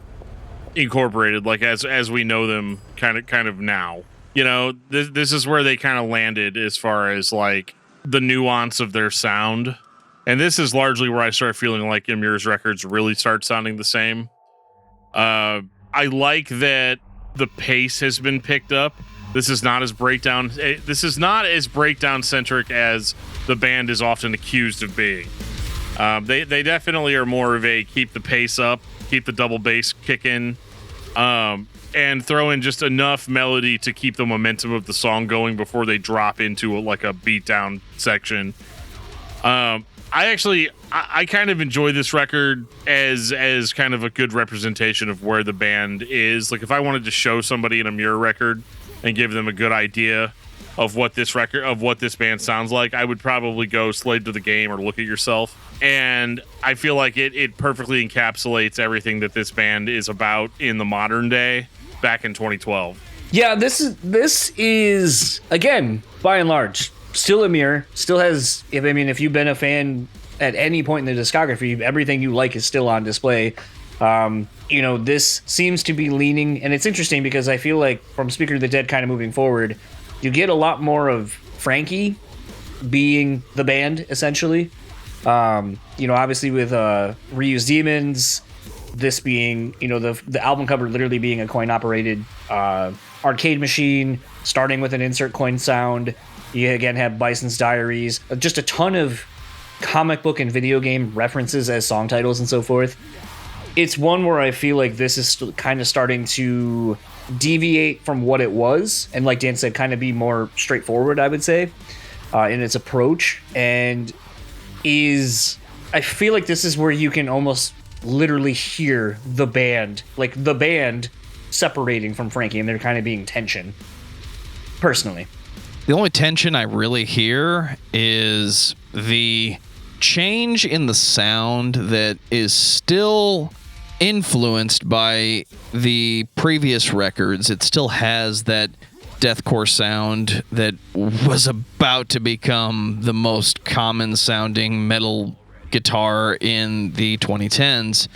Incorporated, like as we know them kind of now. This is where they kind of landed as far as, like, the nuance of their sound. And this is largely where I start feeling like Emmure's records really start sounding the same. I like that the pace has been picked up. This is not as breakdown centric as the band is often accused of being. They definitely are more of a keep the pace up, keep the double bass kicking, and throw in just enough melody to keep the momentum of the song going before they drop into a beatdown section. I kind of enjoy this record as kind of a good representation of where the band is. Like if I wanted to show somebody an Emmure record and give them a good idea of what this band sounds like, I would probably go Slave to the Game or Look at Yourself. And I feel like it perfectly encapsulates everything that this band is about in the modern day back in 2012. Yeah, this is again, by and large, still Emmure. Still has, if you've been a fan at any point in the discography, everything you like is still on display. This seems to be leaning, and it's interesting because I feel like from Speaker of the Dead kind of moving forward, you get a lot more of Frankie being the band, essentially. Obviously with Reused Demons, this being, the album cover literally being a coin-operated arcade machine, starting with an insert coin sound. You again have Bison's Diaries, just a ton of comic book and video game references as song titles and so forth. It's one where I feel like this is kind of starting to deviate from what it was, and like Dan said, kind of be more straightforward, I would say, in its approach. And I feel like this is where you can almost literally hear the band separating from Frankie, and they're kind of being tension, personally. The only tension I really hear is the change in the sound that is still influenced by the previous records. It still has that deathcore sound that was about to become the most common sounding metal guitar in the 2010s.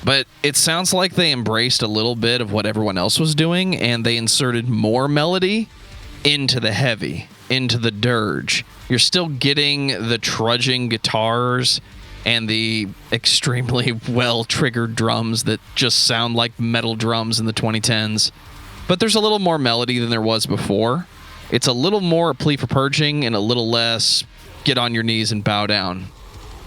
But it sounds like they embraced a little bit of what everyone else was doing, and they inserted more melody into the heavy, into the dirge. You're still getting the trudging guitars and the extremely well-triggered drums that just sound like metal drums in the 2010s. But there's a little more melody than there was before. It's a little more a plea for purging and a little less get on your knees and bow down.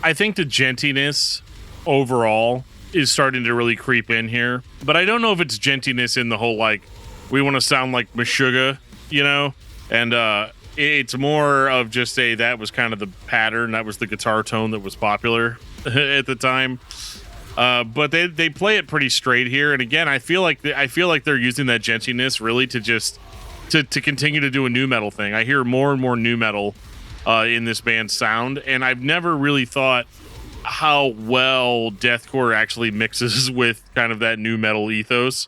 I think the gentiness overall is starting to really creep in here. But I don't know if it's gentiness in the whole, like, we want to sound like Meshuggah, And it's more of just that was kind of the pattern. That was the guitar tone that was popular at the time. But they play it pretty straight here. And again, I feel like they're using that gentiness really to just to continue to do a nu metal thing. I hear more and more nu metal in this band's sound, and I've never really thought how well deathcore actually mixes with kind of that nu metal ethos.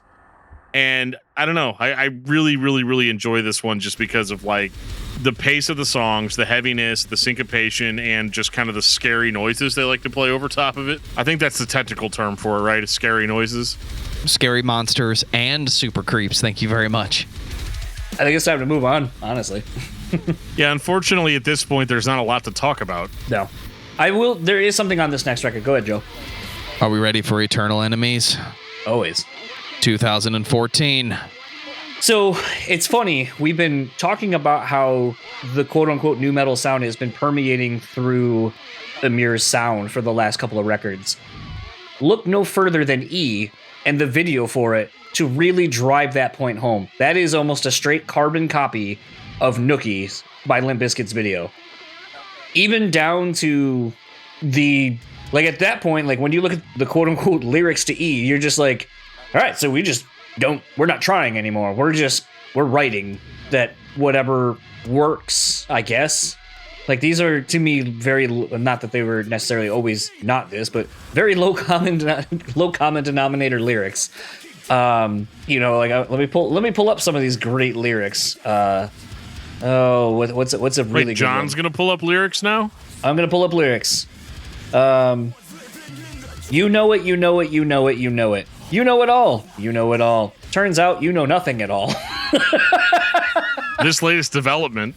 And I don't know, I really, really, really enjoy this one just because of like the pace of the songs, the heaviness, the syncopation, and just kind of the scary noises they like to play over top of it. I think that's the technical term for it, right? It's scary noises. Scary monsters and super creeps. Thank you very much. I think it's time to move on, honestly. Yeah, unfortunately, at this point, there's not a lot to talk about. No. There is something on this next record. Go ahead, Joe. Are we ready for Eternal Enemies? Always. 2014. So it's funny, we've been talking about how the quote-unquote nu metal sound has been permeating through Emmure's sound for the last couple of records. Look no further than E and the video for it to really drive that point home. That is almost a straight carbon copy of Nookies by Limp Bizkit's video. Even down to the, like at that point, like when you look at the quote-unquote lyrics to E, you're just like, all right, so we're not trying anymore. We're writing that whatever works, I guess. Like these are, to me, very, not that they were necessarily always not this, but very low common denominator lyrics. Let me pull up some of these great lyrics. What's a really Wait, good John's one? gonna pull up lyrics now? I'm gonna pull up lyrics. You know it, you know it, you know it, you know it. You know it all. You know it all. Turns out you know nothing at all. This latest development.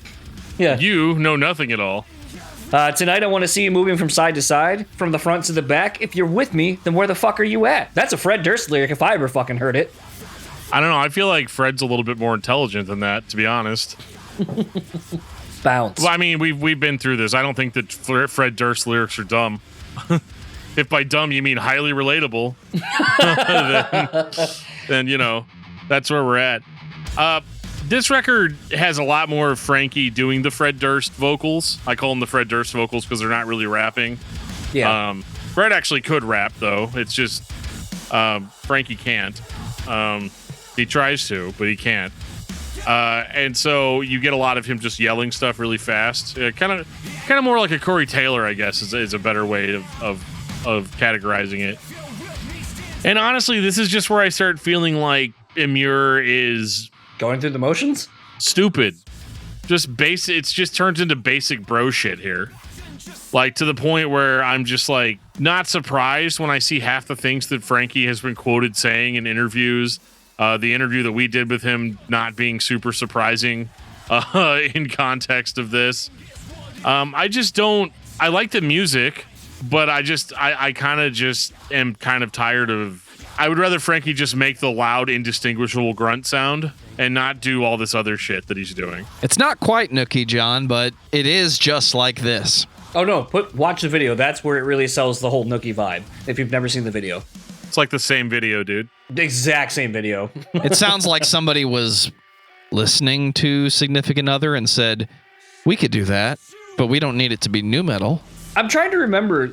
Yeah. You know nothing at all. Tonight I want to see you moving from side to side, from the front to the back. If you're with me, then where the fuck are you at? That's a Fred Durst lyric if I ever fucking heard it. I don't know. I feel like Fred's a little bit more intelligent than that, to be honest. Bounce. Well, I mean, we've been through this. I don't think that Fred Durst lyrics are dumb. If by dumb you mean highly relatable, then that's where we're at. This record has a lot more of Frankie doing the Fred Durst vocals. I call them the Fred Durst vocals because they're not really rapping. Yeah. Fred actually could rap, though. It's just Frankie can't. He tries to, but he can't. And so you get a lot of him just yelling stuff really fast. Kind of more like a Corey Taylor, I guess, is a better way of categorizing it. And honestly, this is just where I start feeling like Emmure is Going through the motions? stupid. Just basic. It's just turns into basic bro shit here. Like, to the point where I'm just like not surprised when I see half the things that Frankie has been quoted saying in interviews. The interview that we did with him not being super surprising in context of this. I just don't. I like the music, but I kind of just am kind of tired of. I would rather Frankie just make the loud, indistinguishable grunt sound and not do all this other shit that he's doing. It's not quite Nookie, John, but it is just like this. Oh no! Watch the video. That's where it really sells the whole Nookie vibe. If you've never seen the video, It's like the same video, dude. the exact same video. It sounds like somebody was listening to Significant Other and said, we could do that, but we don't need it to be nu metal. I'm trying to remember,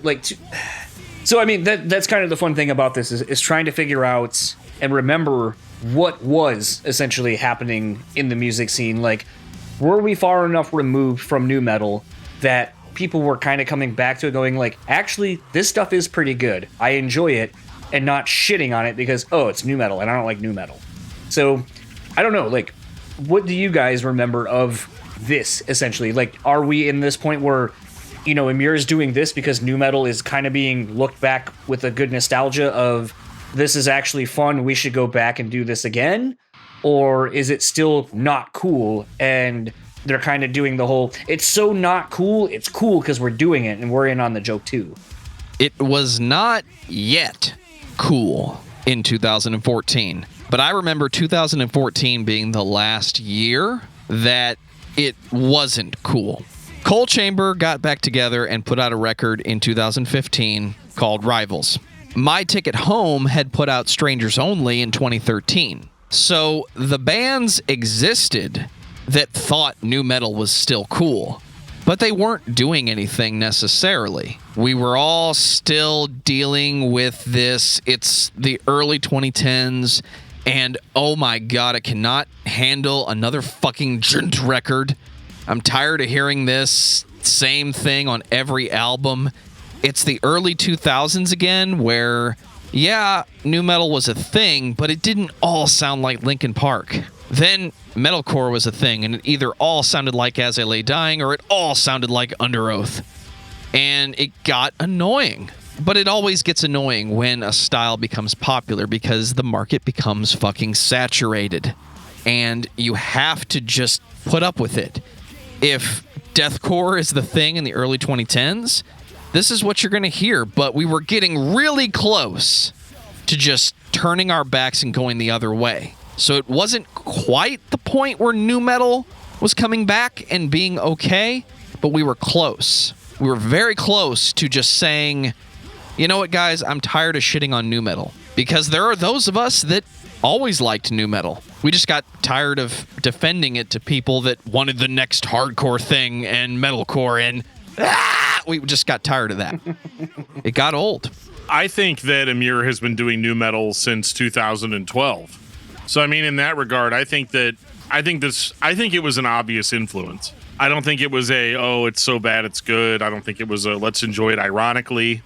so I mean, that's kind of the fun thing about this is trying to figure out and remember what was essentially happening in the music scene. Like, were we far enough removed from nu metal that people were kind of coming back to it going like, actually, this stuff is pretty good. I enjoy it, and not shitting on it because, oh, it's nu metal and I don't like nu metal. So, I don't know, like, what do you guys remember of this, essentially? Like, are we in this point where, you know, Emmure's doing this because nu metal is kind of being looked back with a good nostalgia of, this is actually fun, we should go back and do this again? Or is it still not cool and they're kind of doing the whole, it's so not cool, it's cool because we're doing it and we're in on the joke too? It was not yet cool in 2014, but I remember 2014 being the last year that it wasn't cool. Coal Chamber got back together and put out a record in 2015 called Rivals. My Ticket Home had put out Strangers Only in 2013. So the bands existed that thought nu metal was still cool, but they weren't doing anything necessarily. We were all still dealing with this. It's the early 2010s, and oh my god, I cannot handle another fucking gent record. I'm tired of hearing this same thing on every album. It's the early 2000s again, where, yeah, nu metal was a thing, but it didn't all sound like Linkin Park. Then metalcore was a thing, and it either all sounded like As I Lay Dying or it all sounded like Under Oath. And it got annoying. But it always gets annoying when a style becomes popular because the market becomes fucking saturated. And you have to just put up with it. If deathcore is the thing in the early 2010s, this is what you're going to hear. But we were getting really close to just turning our backs and going the other way. So it wasn't quite the point where nu metal was coming back and being okay, but we were close. We were very close to just saying, you know what, guys, I'm tired of shitting on nu metal. Because there are those of us that always liked nu metal. We just got tired of defending it to people that wanted the next hardcore thing and metalcore, and we just got tired of that. It got old. I think that Emmure has been doing nu metal since 2012. So I mean, in that regard, I think it was an obvious influence. I don't think it was it's so bad it's good. I don't think it was let's enjoy it ironically.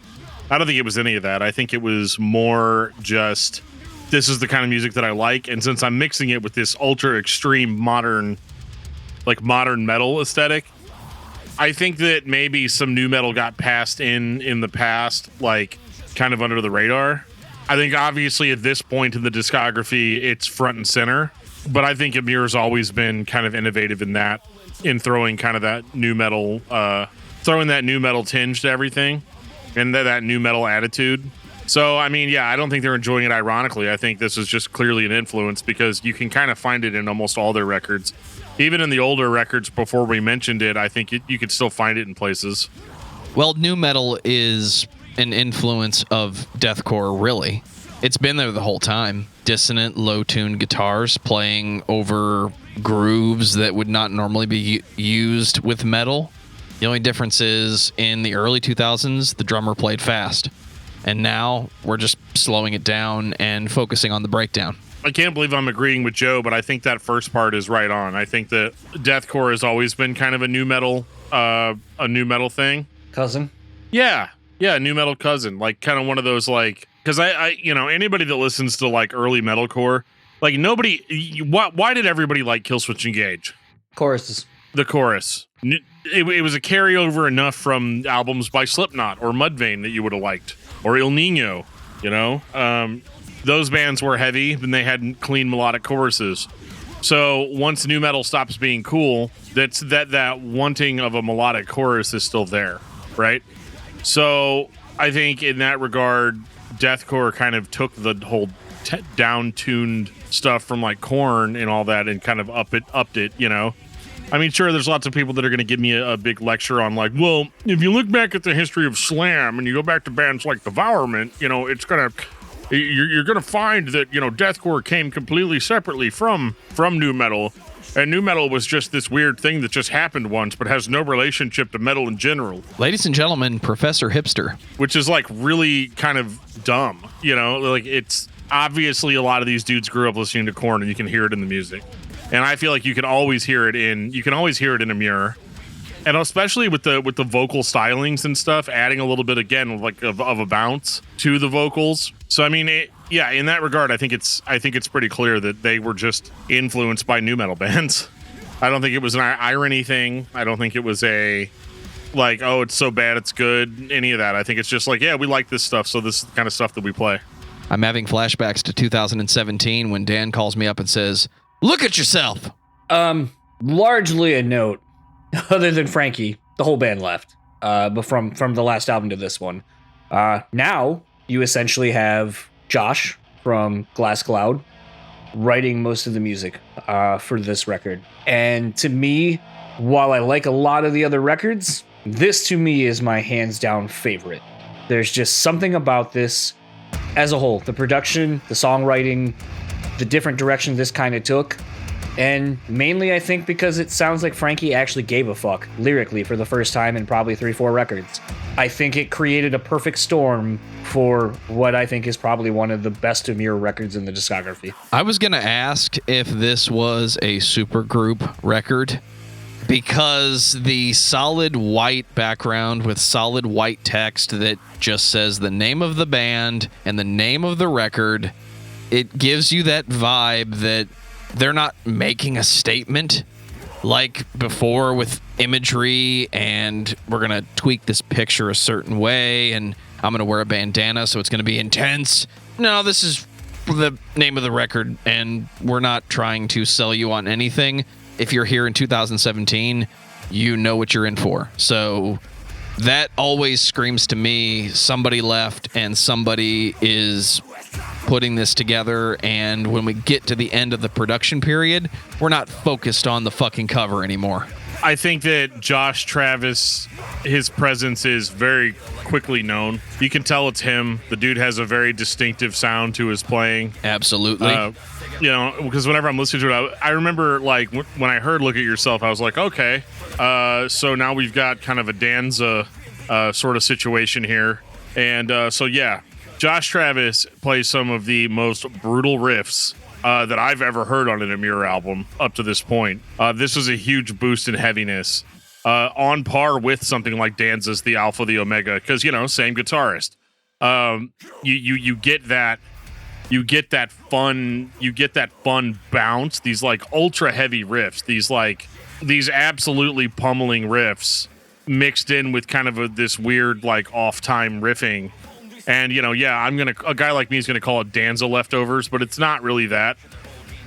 I don't think it was any of that. I think it was more just, this is the kind of music that I like, and since I'm mixing it with this ultra extreme modern metal aesthetic, I think that maybe some nu metal got passed in the past, like kind of under the radar. I think obviously at this point in the discography, it's front and center, but I think Emmure's always been kind of innovative in throwing kind of that nu metal, throwing that nu metal tinge to everything, and that nu metal attitude. So, I mean, yeah, I don't think they're enjoying it ironically. I think this is just clearly an influence because you can kind of find it in almost all their records. Even in the older records before we mentioned it, I think you could still find it in places. Well, nu metal is an influence of deathcore, really. It's been there the whole time. Dissonant, low-tuned guitars playing over grooves that would not normally be used with metal. The only difference is in the early 2000s, the drummer played fast. And now we're just slowing it down and focusing on the breakdown. I can't believe I'm agreeing with Joe, but I think that first part is right on. I think that deathcore has always been kind of a new metal thing. Cousin? Yeah, new metal cousin. Like kind of one of those like, because I anybody that listens to like early metalcore, like nobody. Why did everybody like Killswitch Engage? Choruses. The chorus. It was a carryover enough from albums by Slipknot or Mudvayne that you would have liked, or Il Nino. Those bands were heavy and they had clean melodic choruses. So once new metal stops being cool, that wanting of a melodic chorus is still there, right? So I think in that regard, deathcore kind of took the whole down-tuned stuff from like Korn and all that and kind of upped it. I mean, sure, there's lots of people that are going to give me a big lecture on like, well, if you look back at the history of slam and you go back to bands like Devourment, it's going to... You're going to find that, deathcore came completely separately from new metal. And new metal was just this weird thing that just happened once, but has no relationship to metal in general. Ladies and gentlemen, Professor Hipster. Which is like really kind of dumb. Like it's obviously a lot of these dudes grew up listening to Korn and you can hear it in the music. And I feel like you can always hear it in Emmure. And especially with the vocal stylings and stuff, adding a little bit again like of a bounce to the vocals. So I mean, in that regard, I think it's pretty clear that they were just influenced by new metal bands. I don't think it was an irony thing. I don't think it was a like, oh, it's so bad it's good. Any of that. I think it's just like, yeah, we like this stuff, so this is the kind of stuff that we play. I'm having flashbacks to 2017 when Dan calls me up and says, "Look at yourself." Largely a note. Other than Frankie, the whole band left. But from the last album to this one, now you essentially have Josh from Glass Cloud writing most of the music for this record. And to me, while I like a lot of the other records, this to me is my hands down favorite. There's just something about this as a whole. The production, the songwriting, the different direction this kind of took. And mainly, I think, because it sounds like Frankie actually gave a fuck lyrically for the first time in probably 3-4 records. I think it created a perfect storm for what I think is probably one of the best Emmure records in the discography. I was going to ask if this was a supergroup record, because the solid white background with solid white text that just says the name of the band and the name of the record, it gives you that vibe that they're not making a statement like before with imagery and we're going to tweak this picture a certain way and I'm going to wear a bandana so it's going to be intense. No, this is the name of the record and we're not trying to sell you on anything. If you're here in 2017, you know what you're in for. So that always screams to me somebody left and somebody is putting this together, and when we get to the end of the production period, we're not focused on the fucking cover anymore. I think that Josh Travis, his presence is very quickly known. You can tell it's him. The dude has a very distinctive sound to his playing. Absolutely. Because whenever I'm listening to it, I remember like when I heard "Look at Yourself," I was like, okay, so now we've got kind of a Danza sort of situation here, and so yeah. Josh Travis plays some of the most brutal riffs that I've ever heard on an Emmure album up to this point. This was a huge boost in heaviness, on par with something like Danza's The Alpha, the Omega, because same guitarist. You get that fun bounce. These like ultra heavy riffs. These absolutely pummeling riffs mixed in with kind of this weird like off time riffing. And, a guy like me is going to call it Danza leftovers, but it's not really that.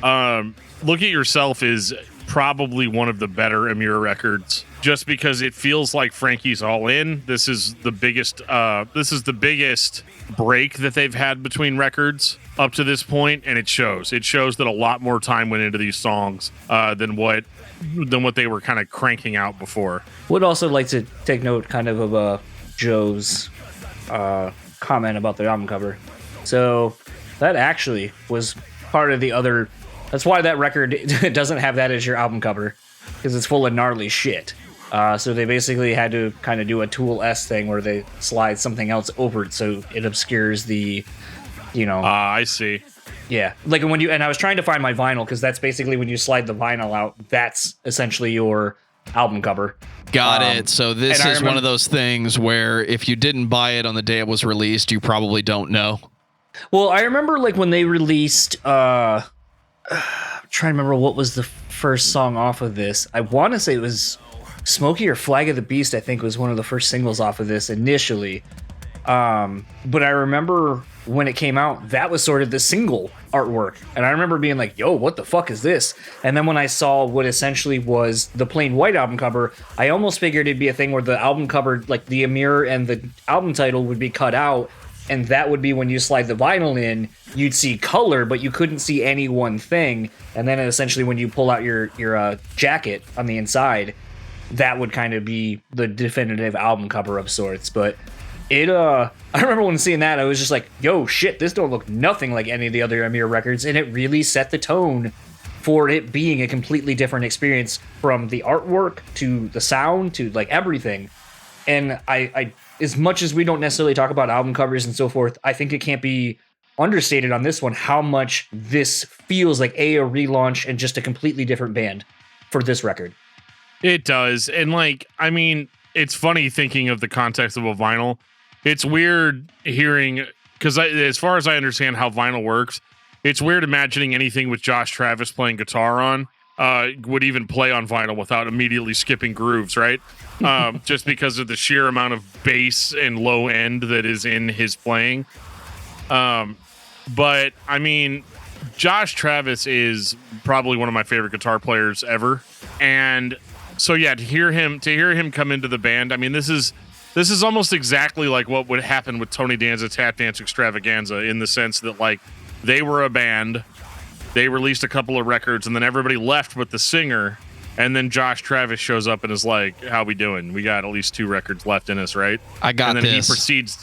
Look at Yourself is probably one of the better Emmure records, just because it feels like Frankie's all in. This is the biggest break that they've had between records up to this point, and it shows. It shows that a lot more time went into these songs than what they were kind of cranking out before. Would also like to take note kind of Joe's comment about the album cover. So that actually was part of the other That's why that record doesn't have that as your album cover, because it's full of gnarly shit. So they basically had to kind of do a Tool-esque thing where they slide something else over it so it obscures the, I see. Yeah, like and I was trying to find my vinyl, because that's basically when you slide the vinyl out, that's essentially your album cover. Got it. So this is one of those things where if you didn't buy it on the day it was released, you probably don't know. Well, I remember like when they released, I'm trying to remember what was the first song off of this. I want to say it was Smokey or Flag of the Beast, I think was one of the first singles off of this initially. But I remember when it came out, that was sort of the single artwork. And I remember being like, yo, what the fuck is this? And then when I saw what essentially was the plain white album cover, I almost figured it'd be a thing where the album cover, like the Emmure and the album title would be cut out. And that would be when you slide the vinyl in, you'd see color, but you couldn't see any one thing. And then essentially when you pull out your jacket on the inside, that would kind of be the definitive album cover of sorts. But I remember when seeing that, I was just like, yo, shit, this don't look nothing like any of the other Emmure records. And it really set the tone for it being a completely different experience, from the artwork to the sound to like everything. And I as much as we don't necessarily talk about album covers and so forth, I think it can't be understated on this one how much this feels like a relaunch and just a completely different band for this record. It does. And like, I mean, it's funny thinking of the context of a vinyl. It's weird hearing, because as far as I understand how vinyl works, it's weird imagining anything with Josh Travis playing guitar on would even play on vinyl without immediately skipping grooves, right? Just because of the sheer amount of bass and low end that is in his playing. But I mean, Josh Travis is probably one of my favorite guitar players ever. And so yeah, to hear him come into the band, I mean, this is almost exactly like what would happen with Tony Danza Tap Dance Extravaganza, in the sense that like they were a band, they released a couple of records, and then everybody left but the singer, and then Josh Travis shows up and is like, "How we doing? We got at least 2 records left in us, right?" I got and then this.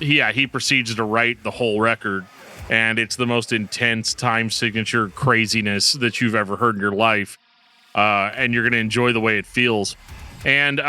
He proceeds to write the whole record, and it's the most intense time signature craziness that you've ever heard in your life, and you're gonna enjoy the way it feels. And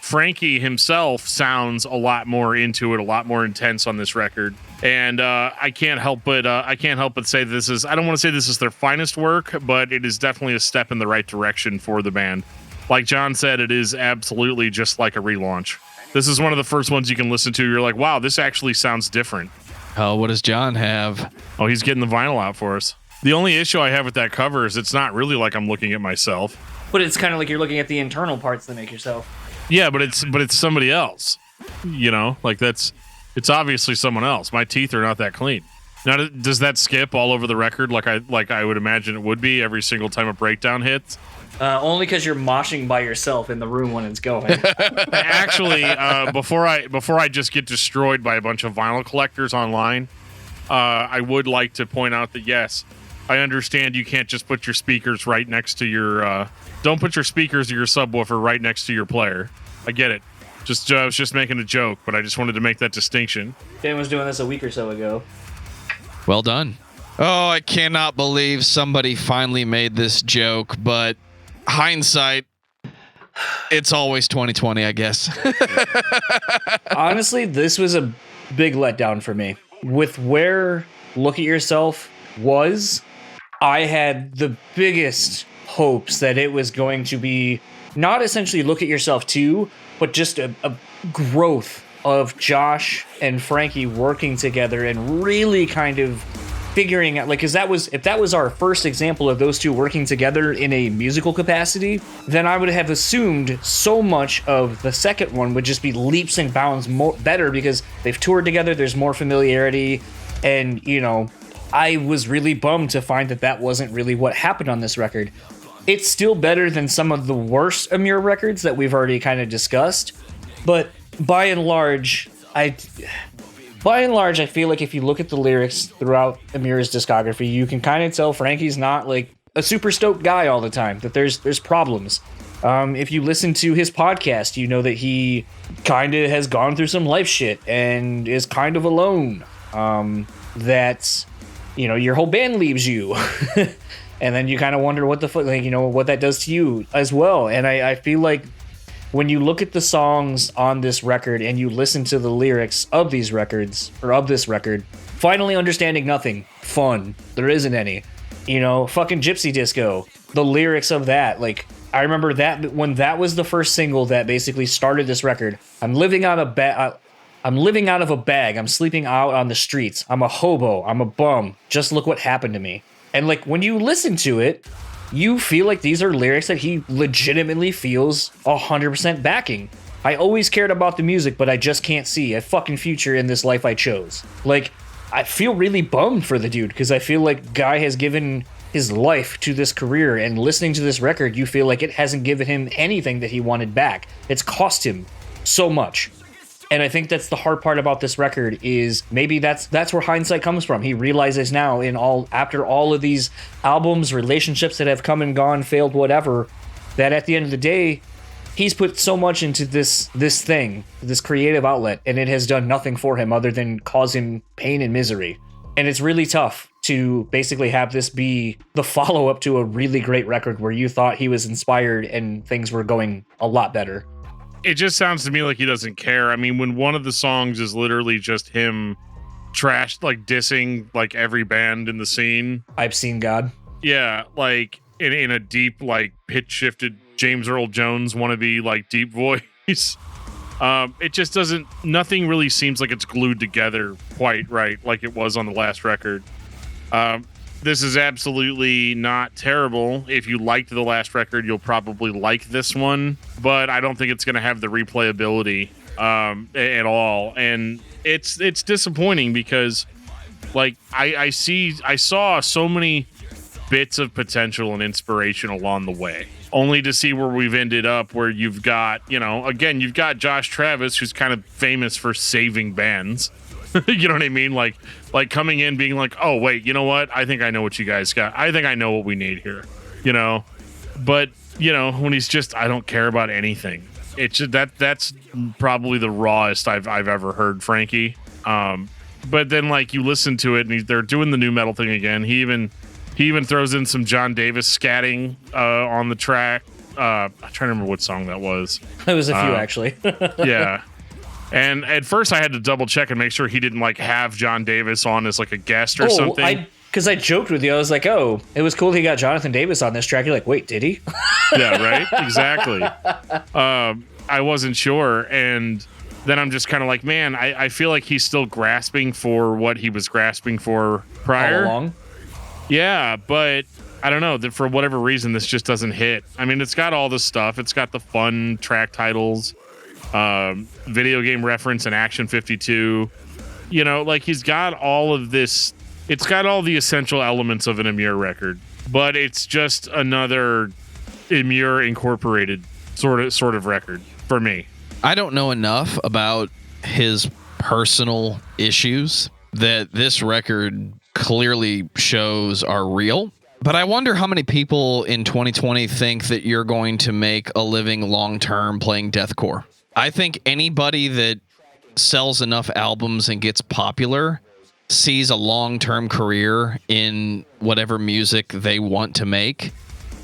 Frankie himself sounds a lot more into it, a lot more intense on this record. And I can't help but say this is, I don't want to say this is their finest work, but it is definitely a step in the right direction for the band. Like John said, it is absolutely just like a relaunch. This is one of the first ones you can listen to. You're like, wow, this actually sounds different. Oh, what does John have? Oh, he's getting the vinyl out for us. The only issue I have with that cover is it's not really like I'm looking at myself. But it's kind of like you're looking at the internal parts that make yourself. Yeah, but it's somebody else. You know, like it's obviously someone else. My teeth are not that clean. Now, does that skip all over the record like I would imagine it would be every single time a breakdown hits? Only because you're moshing by yourself in the room when it's going. Actually, before I just get destroyed by a bunch of vinyl collectors online, I would like to point out that yes, I understand you can't just put your speakers right next to your. Don't put your speakers or your subwoofer right next to your player. I get it. I was just making a joke, but I just wanted to make that distinction. Dan was doing this a week or so ago. Well done. Oh, I cannot believe somebody finally made this joke, but hindsight, it's always 2020, I guess. Honestly, this was a big letdown for me. With where Look at Yourself was, I had the biggest hopes that it was going to be not essentially Look at Yourself 2, but just a growth of Josh and Frankie working together and really kind of figuring out, like, because if that was our first example of those two working together in a musical capacity, then I would have assumed so much of the second one would just be leaps and bounds better, because they've toured together, there's more familiarity, and, you know, I was really bummed to find that wasn't really what happened on this record. It's still better than some of the worst Emmure records that we've already kind of discussed, but by and large, I feel like if you look at the lyrics throughout Emmure's discography, you can kind of tell Frankie's not like a super stoked guy all the time, that there's problems. If you listen to his podcast, you know that he kind of has gone through some life shit and is kind of alone. That, your whole band leaves you. And then you kind of wonder what the fuck, like, what that does to you as well. And I feel like when you look at the songs on this record and you listen to the lyrics of these records, or of this record, Finally Understanding Nothing, fun. There isn't any. Fucking Gypsy Disco, the lyrics of that, like, I remember that when that was the first single that basically started this record. I'm living out of a bag. I'm sleeping out on the streets. I'm a hobo. I'm a bum. Just look what happened to me. And like when you listen to it, you feel like these are lyrics that he legitimately feels 100% backing. I always cared about the music, but I just can't see a fucking future in this life I chose. Like, I feel really bummed for the dude because I feel like Guy has given his life to this career, and listening to this record, you feel like it hasn't given him anything that he wanted back. It's cost him so much. And I think that's the hard part about this record is maybe that's where hindsight comes from. He realizes now after all of these albums, relationships that have come and gone, failed, whatever, that at the end of the day, he's put so much into this thing, this creative outlet, and it has done nothing for him other than cause him pain and misery. And it's really tough to basically have this be the follow-up to a really great record where you thought he was inspired and things were going a lot better. It just sounds to me like he doesn't care. I mean, when one of the songs is literally just him dissing like every band in the scene. I've Seen God. Yeah, like in a deep, like pitch shifted James Earl Jones wannabe, like deep voice. It just nothing really seems like it's glued together quite right like it was on the last record. This is absolutely not terrible. If you liked the last record, you'll probably like this one, but I don't think it's going to have the replayability at all. And it's disappointing because like I saw so many bits of potential and inspiration along the way, only to see where we've ended up, where you've got, again, you've got Josh Travis, who's kind of famous for saving bands. You know what I mean? Like coming in being like, oh, wait, you know what? I think I know what you guys got. I think I know what we need here, But, when he's just, I don't care about anything. It's just, that's probably the rawest I've ever heard Frankie. But then, like, you listen to it, and they're doing the new metal thing again. He even throws in some John Davis scatting on the track. I'm trying to remember what song that was. It was a few, actually. Yeah. And at first I had to double check and make sure he didn't like have John Davis on as like a guest or something. Because I joked with you. I was like, oh, it was cool he got Jonathan Davis on this track. You're like, wait, did he? Yeah, right? Exactly. I wasn't sure. And then I'm just kind of like, man, I feel like he's still grasping for what he was grasping for prior. All along? Yeah, but I don't know. For whatever reason, this just doesn't hit. I mean, it's got all this stuff. It's got the fun track titles. Video game reference and Action 52, like he's got all of this. It's got all the essential elements of an Emmure record, but it's just another Emmure incorporated sort of record for me. I don't know enough about his personal issues that this record clearly shows are real. But I wonder how many people in 2020 think that you're going to make a living long-term playing deathcore. I think anybody that sells enough albums and gets popular sees a long-term career in whatever music they want to make.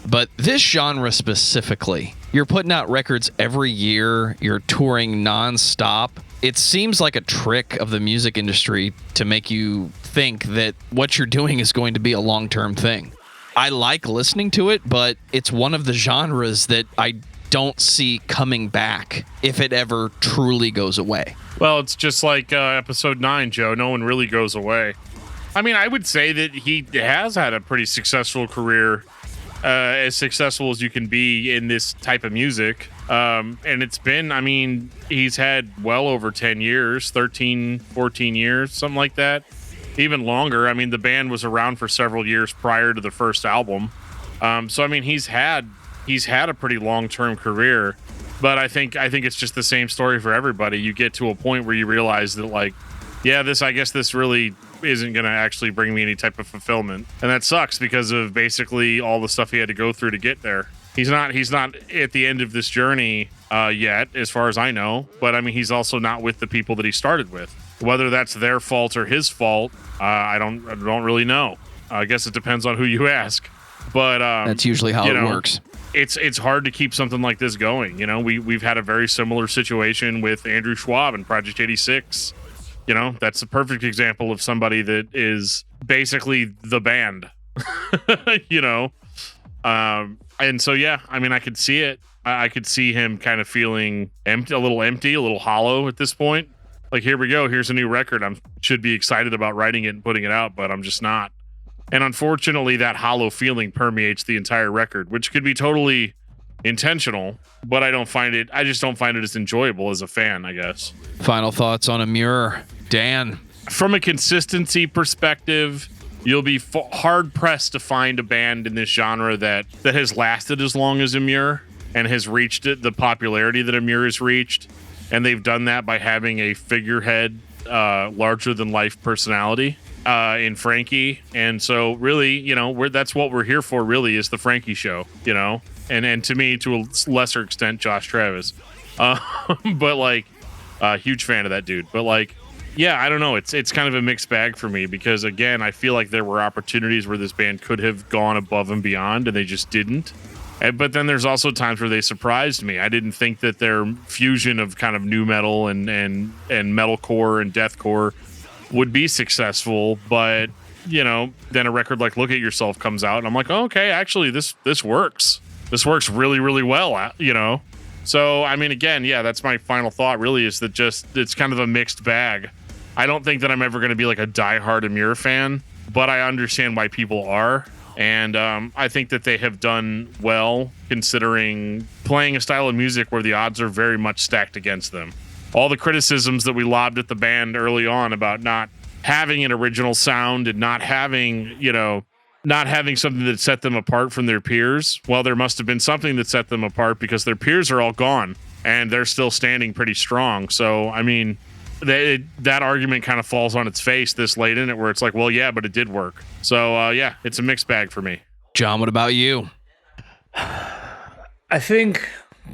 But this genre specifically, you're putting out records every year, you're touring nonstop. It seems like a trick of the music industry to make you think that what you're doing is going to be a long-term thing. I like listening to it, but it's one of the genres that I don't see coming back if it ever truly goes away. Well, it's just like episode 9, Joe. No one really goes away. I mean, I would say that he has had a pretty successful career, as successful as you can be in this type of music. And it's been, I mean, he's had well over 10 years, 13, 14 years, something like that. Even longer. I mean, the band was around for several years prior to the first album. So, I mean, he's had a pretty long-term career, but I think it's just the same story for everybody. You get to a point where you realize that, like, yeah, I guess this really isn't going to actually bring me any type of fulfillment. And that sucks because of basically all the stuff he had to go through to get there. He's not at the end of this journey yet, as far as I know, but I mean, he's also not with the people that he started with. Whether that's their fault or his fault, I don't really know. I guess it depends on who you ask. But that's usually how it works. It's hard to keep something like this going. You know, we've had a very similar situation with Andrew Schwab and Project 86. You know, that's a perfect example of somebody that is basically the band. You know, and so yeah, I mean, I could see it. I could see him kind of feeling empty, a little hollow at this point. Like, here we go. Here's a new record. I should be excited about writing it and putting it out, but I'm just not. And unfortunately, that hollow feeling permeates the entire record, which could be totally intentional, but I just don't find it as enjoyable as a fan, I guess. Final thoughts on Emmure, Dan? From a consistency perspective, you'll be hard-pressed to find a band in this genre that has lasted as long as Emmure and has reached the popularity that Emmure has reached. And they've done that by having a figurehead, larger-than-life personality in Frankie. And so really, you know, that's what we're here for, really, is the Frankie show, you know? And to me, to a lesser extent, Josh Travis. But, like, huge fan of that dude. But, like, yeah, I don't know. It's kind of a mixed bag for me because, again, I feel like there were opportunities where this band could have gone above and beyond, and they just didn't. But then there's also times where they surprised me. I didn't think that their fusion of kind of new metal and metalcore and deathcore would be successful. But, you know, then a record like Look at Yourself comes out, and I'm like, oh, okay, actually, this works. This works really, really well, you know? So, I mean, again, yeah, that's my final thought, really, is that just it's kind of a mixed bag. I don't think that I'm ever going to be like a diehard Emmure fan, but I understand why people are. And I think that they have done well considering playing a style of music where the odds are very much stacked against them. All the criticisms that we lobbed at the band early on about not having an original sound and not having something that set them apart from their peers. Well, there must have been something that set them apart because their peers are all gone and they're still standing pretty strong. So, I mean, that argument kind of falls on its face this late in it where it's like, well, yeah, but it did work. So, yeah, it's a mixed bag for me. John, what about you? I think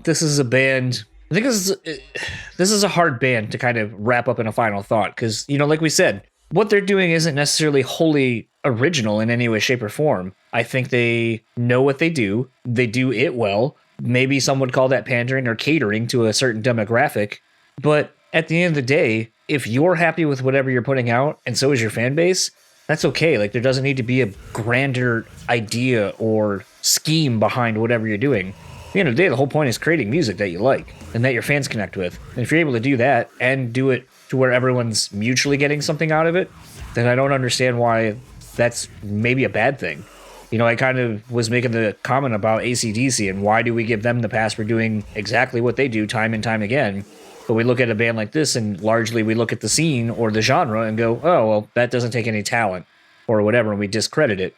this is a band. I think this is a hard band to kind of wrap up in a final thought because, you know, like we said, what they're doing isn't necessarily wholly original in any way, shape, or form. I think they know what they do. They do it well. Maybe some would call that pandering or catering to a certain demographic. But at the end of the day, if you're happy with whatever you're putting out, and so is your fan base, that's okay. Like, there doesn't need to be a grander idea or scheme behind whatever you're doing. At the end of the day, the whole point is creating music that you like and that your fans connect with. And if you're able to do that and do it to where everyone's mutually getting something out of it, then I don't understand why that's maybe a bad thing. You know, I kind of was making the comment about AC/DC and why do we give them the pass for doing exactly what they do time and time again. But we look at a band like this and largely we look at the scene or the genre and go, oh, well, that doesn't take any talent or whatever, and we discredit it.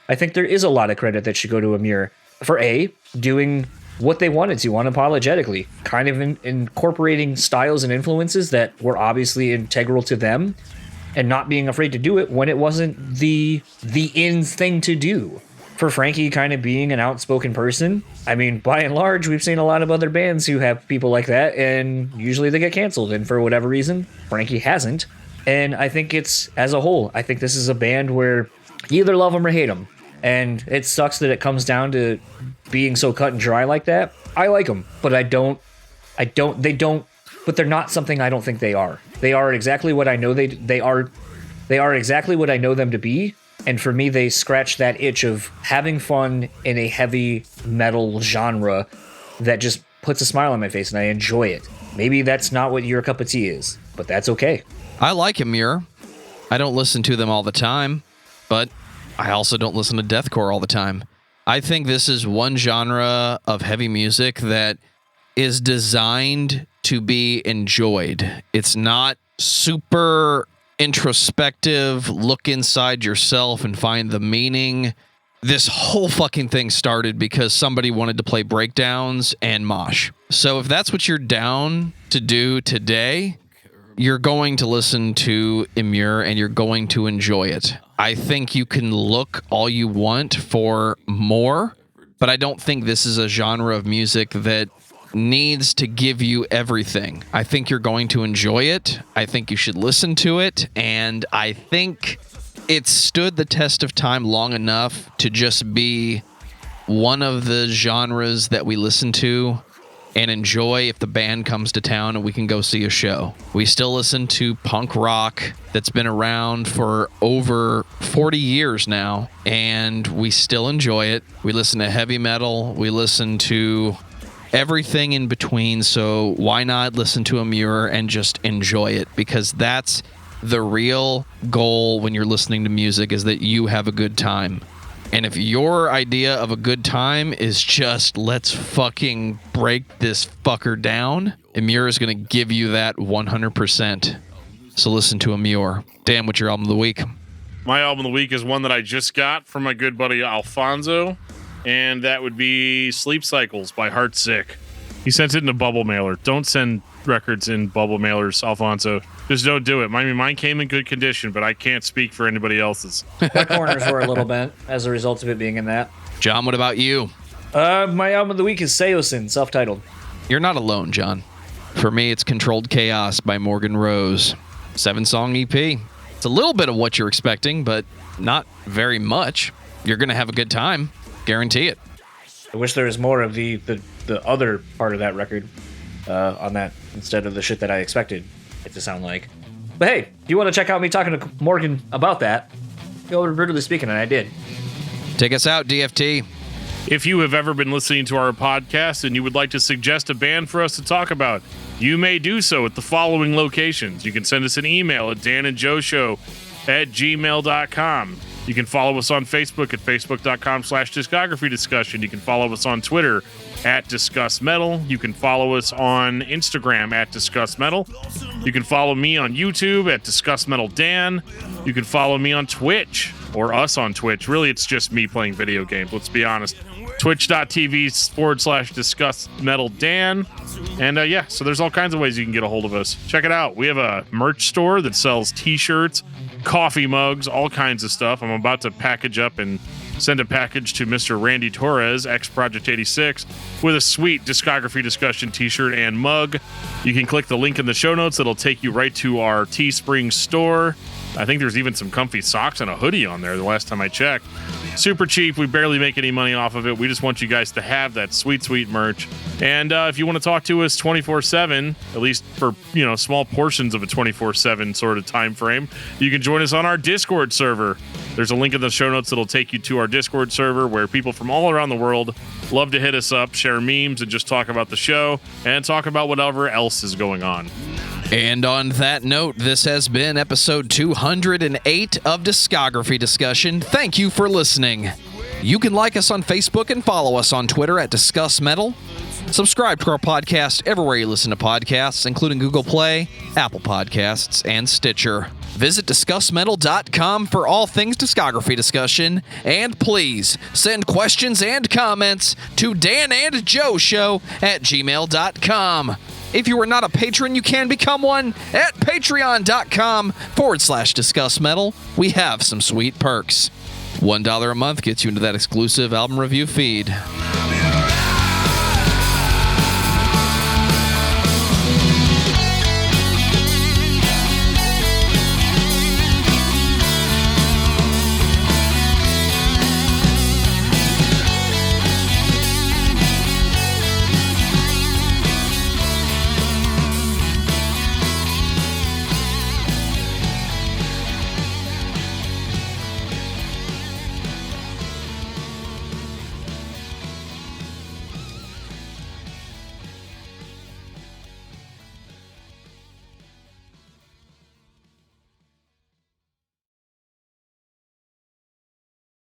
I think there is a lot of credit that should go to Emmure for doing what they wanted to unapologetically, kind of incorporating styles and influences that were obviously integral to them and not being afraid to do it when it wasn't the in thing to do. For Frankie kind of being an outspoken person, I mean, by and large, we've seen a lot of other bands who have people like that, and usually they get canceled. And for whatever reason, Frankie hasn't. And I think it's, as a whole, I think this is a band where you either love them or hate them. And it sucks that it comes down to being so cut and dry like that. I like them, but but they're not something I don't think they are. They are exactly what I know they are exactly what I know them to be. And for me, they scratch that itch of having fun in a heavy metal genre that just puts a smile on my face and I enjoy it. Maybe that's not what your cup of tea is, but that's okay. I like Emmure. I don't listen to them all the time, but I also don't listen to deathcore all the time. I think this is one genre of heavy music that is designed to be enjoyed. It's not super introspective, look inside yourself and find the meaning. This whole fucking thing started because somebody wanted to play breakdowns and mosh. So if that's what you're down to do today, you're going to listen to Emmure and you're going to enjoy it. I think you can look all you want for more, but I don't think this is a genre of music that needs to give you everything. I think you're going to enjoy it. I think you should listen to it. And I think it stood the test of time long enough to just be one of the genres that we listen to and enjoy if the band comes to town and we can go see a show. We still listen to punk rock that's been around for over 40 years now, and we still enjoy it. We listen to heavy metal. We listen to everything in between, so why not listen to Emmure and just enjoy it? Because that's the real goal when you're listening to music, is that you have a good time. And if your idea of a good time is just, let's fucking break this fucker down, Emmure is going to give you that 100%. So listen to Emmure. Dan, what's your album of the week? My album of the week is one that I just got from my good buddy Alfonso, and that would be Sleep Cycles by Heartsick. He sent it in a bubble mailer. Don't send records in bubble mailers, Alfonso. Just don't do it. Mine came in good condition, but I can't speak for anybody else's. My corners were a little bent as a result of it being in that. John, what about you? My album of the week is Saosin, self-titled. You're not alone, John. For me, it's Controlled Chaos by Morgan Rose. 7-song EP. It's a little bit of what you're expecting, but not very much. You're going to have a good time. Guarantee it. I wish there was more of the other part of that record on that instead of the shit that I expected it to sound like. But hey, if you want to check out me talking to Morgan about that, go to Brutally Speaking, and I did. Take us out, DFT. If you have ever been listening to our podcast and you would like to suggest a band for us to talk about, you may do so at the following locations. You can send us an email at danandjoeshow@gmail.com. You can follow us on Facebook at facebook.com/discography discussion. You can follow us on Twitter at discussmetal. You can follow us on Instagram at discussmetal. You can follow me on YouTube at discussmetaldan. You can follow me on Twitch, or us on Twitch. Really, it's just me playing video games, let's be honest. Twitch.tv/discussmetaldan. And yeah, so there's all kinds of ways you can get a hold of us. Check it out. We have a merch store that sells t-shirts, coffee mugs, all kinds of stuff. I'm about to package up and send a package to Mr. Randy Torres, ex-Project 86, with a sweet Discography Discussion t-shirt and mug. You can click the link in the show notes. It'll take you right to our Teespring store. I think there's even some comfy socks and a hoodie on there the last time I checked. Super cheap. We barely make any money off of it. We just want you guys to have that sweet, sweet merch. And if you want to talk to us 24/7, at least for, small portions of a 24/7 sort of time frame, you can join us on our Discord server. There's a link in the show notes that'll take you to our Discord server, where people from all around the world love to hit us up, share memes, and just talk about the show and talk about whatever else is going on. And on that note, this has been episode 208 of Discography Discussion. Thank you for listening. You can like us on Facebook and follow us on Twitter at discussmetal. Subscribe to our podcast everywhere you listen to podcasts, including Google Play, Apple Podcasts, and Stitcher. Visit discussmetal.com for all things discography discussion, and please send questions and comments to danandjoeshow@gmail.com. If you are not a patron, you can become one at patreon.com/discussmetal. We have some sweet perks. $1 a month gets you into that exclusive album review feed.